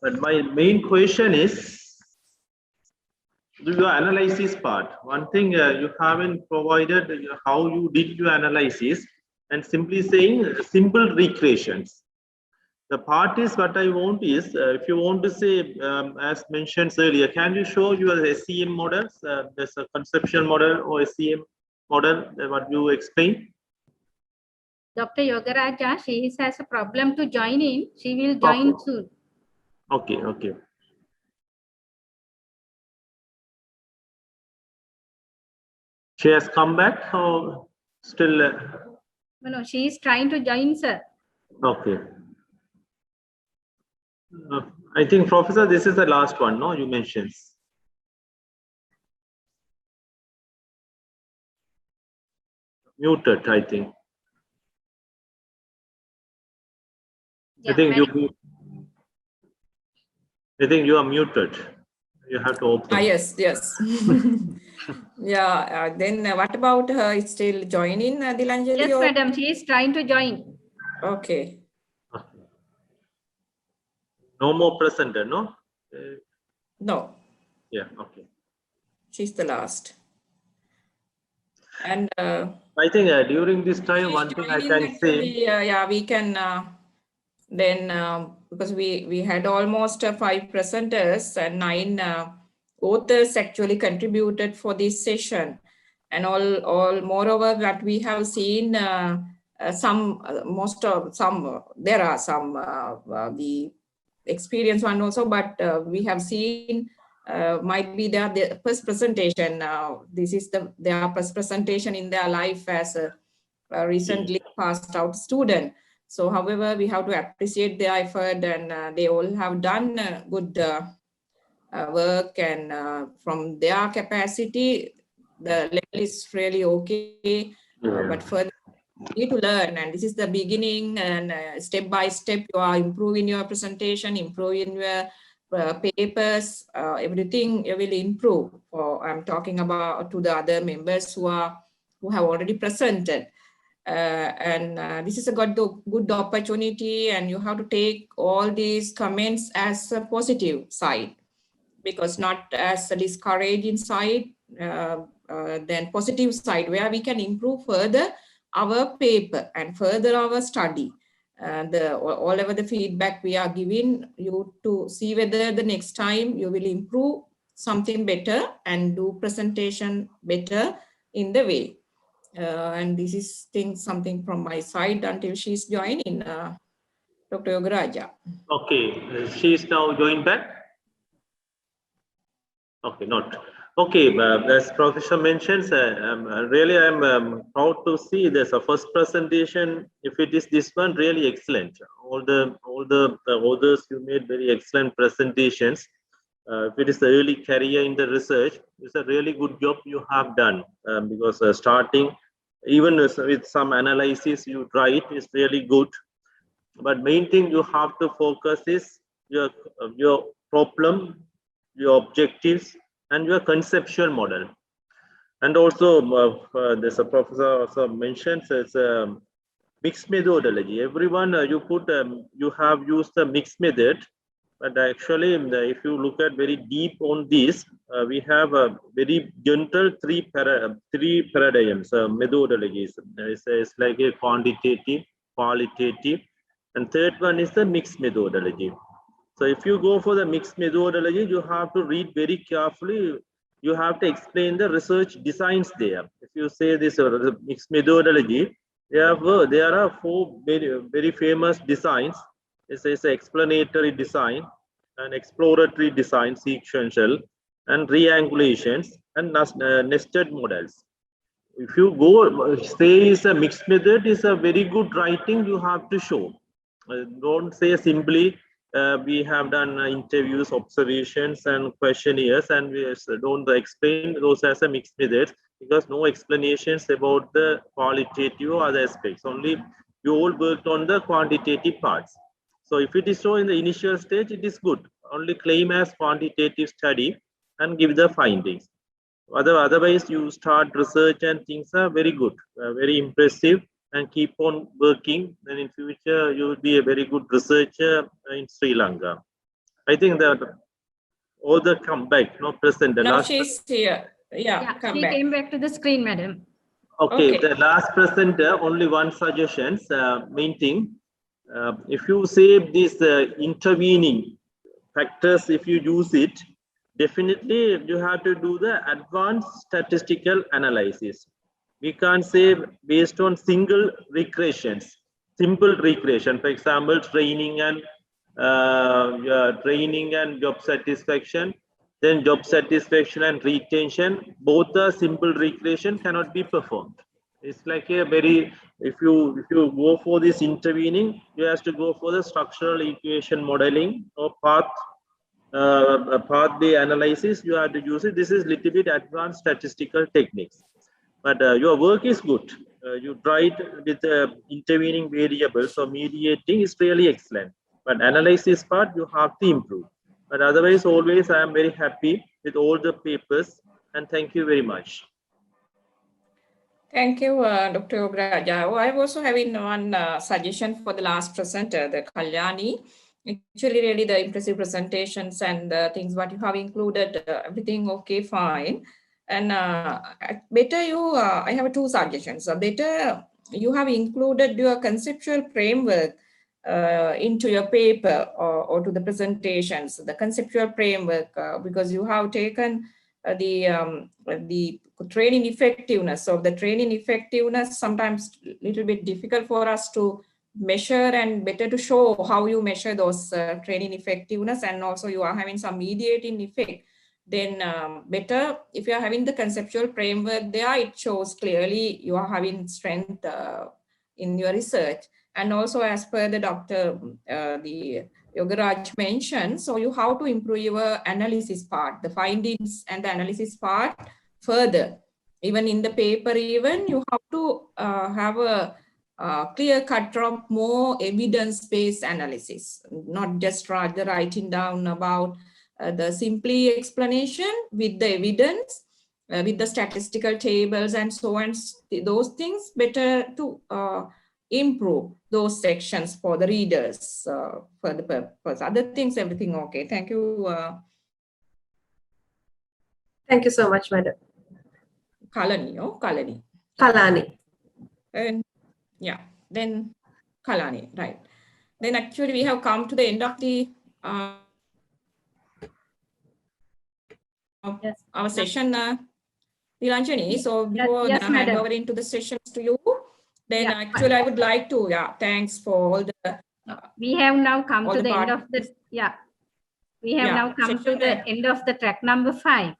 Speaker 4: But my main question is, do your analysis part. One thing you haven't provided how you did your analysis, and simply saying simple recreations. The part is what I want is, if you want to say, as mentioned earlier, can you show your SEM models? There's a conceptual model or SEM model, what you explained?
Speaker 1: Dr. Yogaraja, she has a problem to join in. She will join soon.
Speaker 4: Okay, okay. She has come back or still?
Speaker 1: No, she is trying to join, sir.
Speaker 4: Okay. I think, Professor, this is the last one, no? You mentioned. Muted, I think.
Speaker 1: Yeah,
Speaker 4: I think you are muted. You have to open.
Speaker 2: Yes, yes. Yeah, then what about her? Is still joining, Dilanjali?
Speaker 1: Yes, madam, she is trying to join.
Speaker 2: Okay.
Speaker 4: No more presenter, no?
Speaker 2: No.
Speaker 4: Yeah, okay.
Speaker 2: She's the last. And
Speaker 4: I think during this time, one thing I can
Speaker 2: actually,
Speaker 4: say.
Speaker 2: yeah, we can then, because we had almost 5 presenters and 9 authors actually contributed for this session. And moreover, that we have seen there are some the experienced one also, but we have seen might be their first presentation. This is their first presentation in their life as a recently passed out student. So, however, we have to appreciate their effort, and they all have done good work, and from their capacity, the level is really okay. But further, you need to learn, and this is the beginning, and step by step, you are improving your presentation, improving your papers, everything you will improve. I'm talking about to the other members who have already presented. This is a good opportunity, and you have to take all these comments as a positive side, because not as a discouraging side, then positive side where we can improve further our paper and further our study. All over the feedback we are giving you to see whether the next time you will improve something better and do presentation better in the way. And this is something from my side until she's joining, Dr. Yogaraja.
Speaker 4: Okay, she is now joined back. Okay, not. Okay, as Professor mentions, really I'm proud to see this first presentation. If it is this one, really excellent. All the authors, you made very excellent presentations. If it is the early career in the research, it's a really good job you have done, because starting even with some analysis you write is really good. But main thing you have to focus is your problem, your objectives, and your conceptual model. And also, there's a professor also mentioned it's a mixed methodology. Everyone you have used the mixed method, but actually, if you look at very deep on this, we have a very gentle three paradigms, methodologies. It's like a quantitative, qualitative, and third one is the mixed methodology. So if you go for the mixed methodology, you have to read very carefully. You have to explain the research designs there. If you say this mixed methodology, there are 4 very famous designs. It's an explanatory design, an exploratory design, sequential, and triangulations, and nested models. If you go say is a mixed method, is a very good writing you have to show. Don't say simply we have done interviews, observations, and questionnaires, and we don't explain those as a mixed method, because no explanations about the qualitative or other aspects. Only you all worked on the quantitative parts. So if it is so in the initial stage, it is good. Only claim as quantitative study, and give the findings. Otherwise, you start research and things are very good, very impressive, and keep on working. Then in future, you will be a very good researcher in Sri Lanka. I think that all the come back, no presenter.
Speaker 2: Now
Speaker 4: Last
Speaker 2: she's here. Yeah, come
Speaker 1: she
Speaker 2: back.
Speaker 1: came back to the screen, madam.
Speaker 4: Okay, the last presenter, only one suggestions, main thing. If you say these intervening factors, if you use it, definitely you have to do the advanced statistical analysis. We can't say based on single regressions, simple regression, for example, training and job satisfaction, then job satisfaction and retention, both the simple regression cannot be performed. It's like a very, if you go for this intervening, you have to go for the structural equation modeling or pathway analysis. You have to use it. This is little bit advanced statistical techniques, but your work is good. You tried with intervening variables, so mediating is really excellent, but analysis part you have to improve. But otherwise, always I am very happy with all the papers, and thank you very much.
Speaker 2: Thank you, Dr. Yogaraja. I'm also having one suggestion for the last presenter, the Kalyani. Actually, really the impressive presentations and things what you have included, everything okay, fine. And better you, I have two suggestions. Better you have included your conceptual framework into your paper or to the presentations, the conceptual framework, because you have taken the training effectiveness. Of the training effectiveness, sometimes a little bit difficult for us to measure, and better to show how you measure those training effectiveness, and also you are having some mediating effect. Then better if you are having the conceptual framework there, it shows clearly you are having strength in your research. And also, as per the doctor, the Yogaraj mentioned, so you have to improve your analysis part, the findings and the analysis part further. Even in the paper, even you have to have a clear cut drop, more evidence-based analysis, not just rather writing down about the simply explanation with the evidence, with the statistical tables and so on. Those things better to improve those sections for the readers for the purpose. Other things, everything okay. Thank you.
Speaker 9: Thank you so much, madam.
Speaker 2: Kalani, oh, Kalani.
Speaker 9: Kalani.
Speaker 2: And yeah, then Kalani, right. Then actually we have come to the end of the our session, Nilanjani. So before
Speaker 1: yes,
Speaker 2: I hand
Speaker 1: madam.
Speaker 2: over into the sessions to you, then actually I would like to, thanks for all the.
Speaker 1: We have now come to the end of the, we have now come to the end of the track number 5.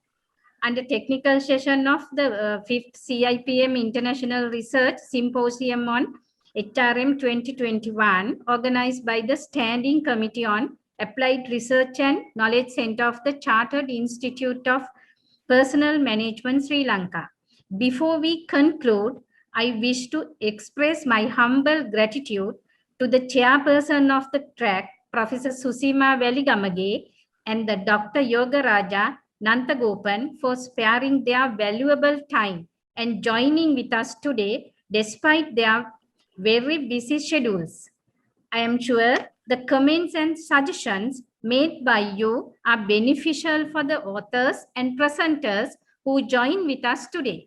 Speaker 1: And the technical session of the 5th CIPM International Research Symposium on HRM 2021, organized by the Standing Committee on Applied Research and Knowledge Center of the Chartered Institute of Personnel Management, Sri Lanka. Before we conclude, I wish to express my humble gratitude to the chairperson of the track, Professor Susima Veligamage, and the Dr. Yogaraja Nantagopan for sparing their valuable time and joining with us today despite their very busy schedules. I am sure the comments and suggestions made by you are beneficial for the authors and presenters who join with us today.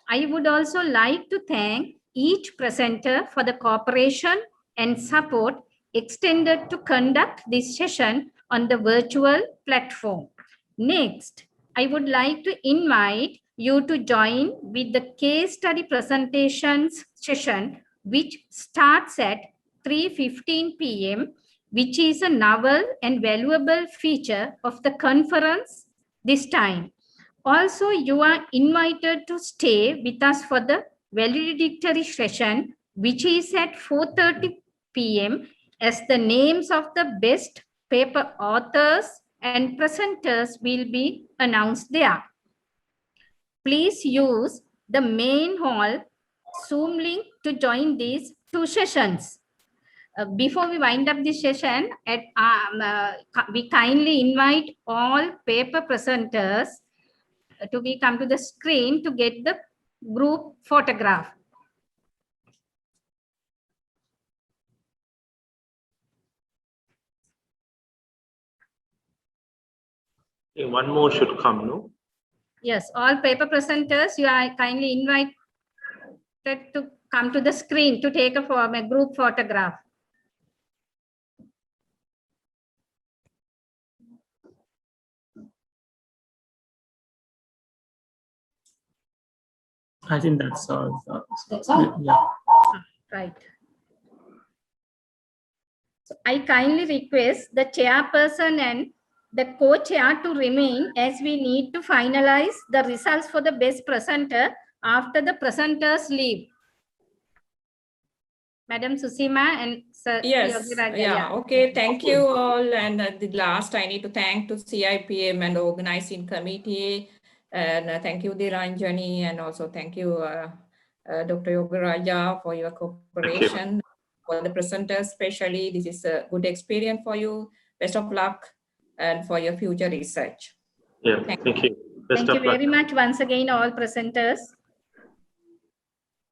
Speaker 1: I would also like to thank each presenter for the cooperation and support extended to conduct this session on the virtual platform. Next, I would like to invite you to join with the case study presentations session, which starts at 3:15 p.m., which is a novel and valuable feature of the conference this time. Also, you are invited to stay with us for the valedictory session, which is at 4:30 p.m., as the names of the best paper authors and presenters will be announced there. Please use the main hall Zoom link to join these 2 sessions. Before we wind up this session, we kindly invite all paper presenters to come to the screen to get the group photograph.
Speaker 4: Okay, one more should come, no?
Speaker 1: Yes, all paper presenters, you are kindly invited to come to the screen to take a group photograph.
Speaker 10: I think that's all.
Speaker 3: That's all?
Speaker 10: Yeah.
Speaker 1: Right. So I kindly request the chairperson and the co-chair to remain, as we need to finalize the results for the best presenter after the presenters leave. Madam Susima and Sir
Speaker 2: Yes,
Speaker 1: Yogiraja,
Speaker 2: yeah, okay, thank you all. And at the last, I need to thank to CIPM and organizing committee. And thank you, Dhiranjani, and also thank you, Dr. Yogiraja, for your cooperation. For the presenters, especially, this is a good experience for you. Best of luck and for your future research.
Speaker 4: Yeah, thank you. Best
Speaker 1: Thank you
Speaker 4: of luck.
Speaker 1: very much once again, all presenters.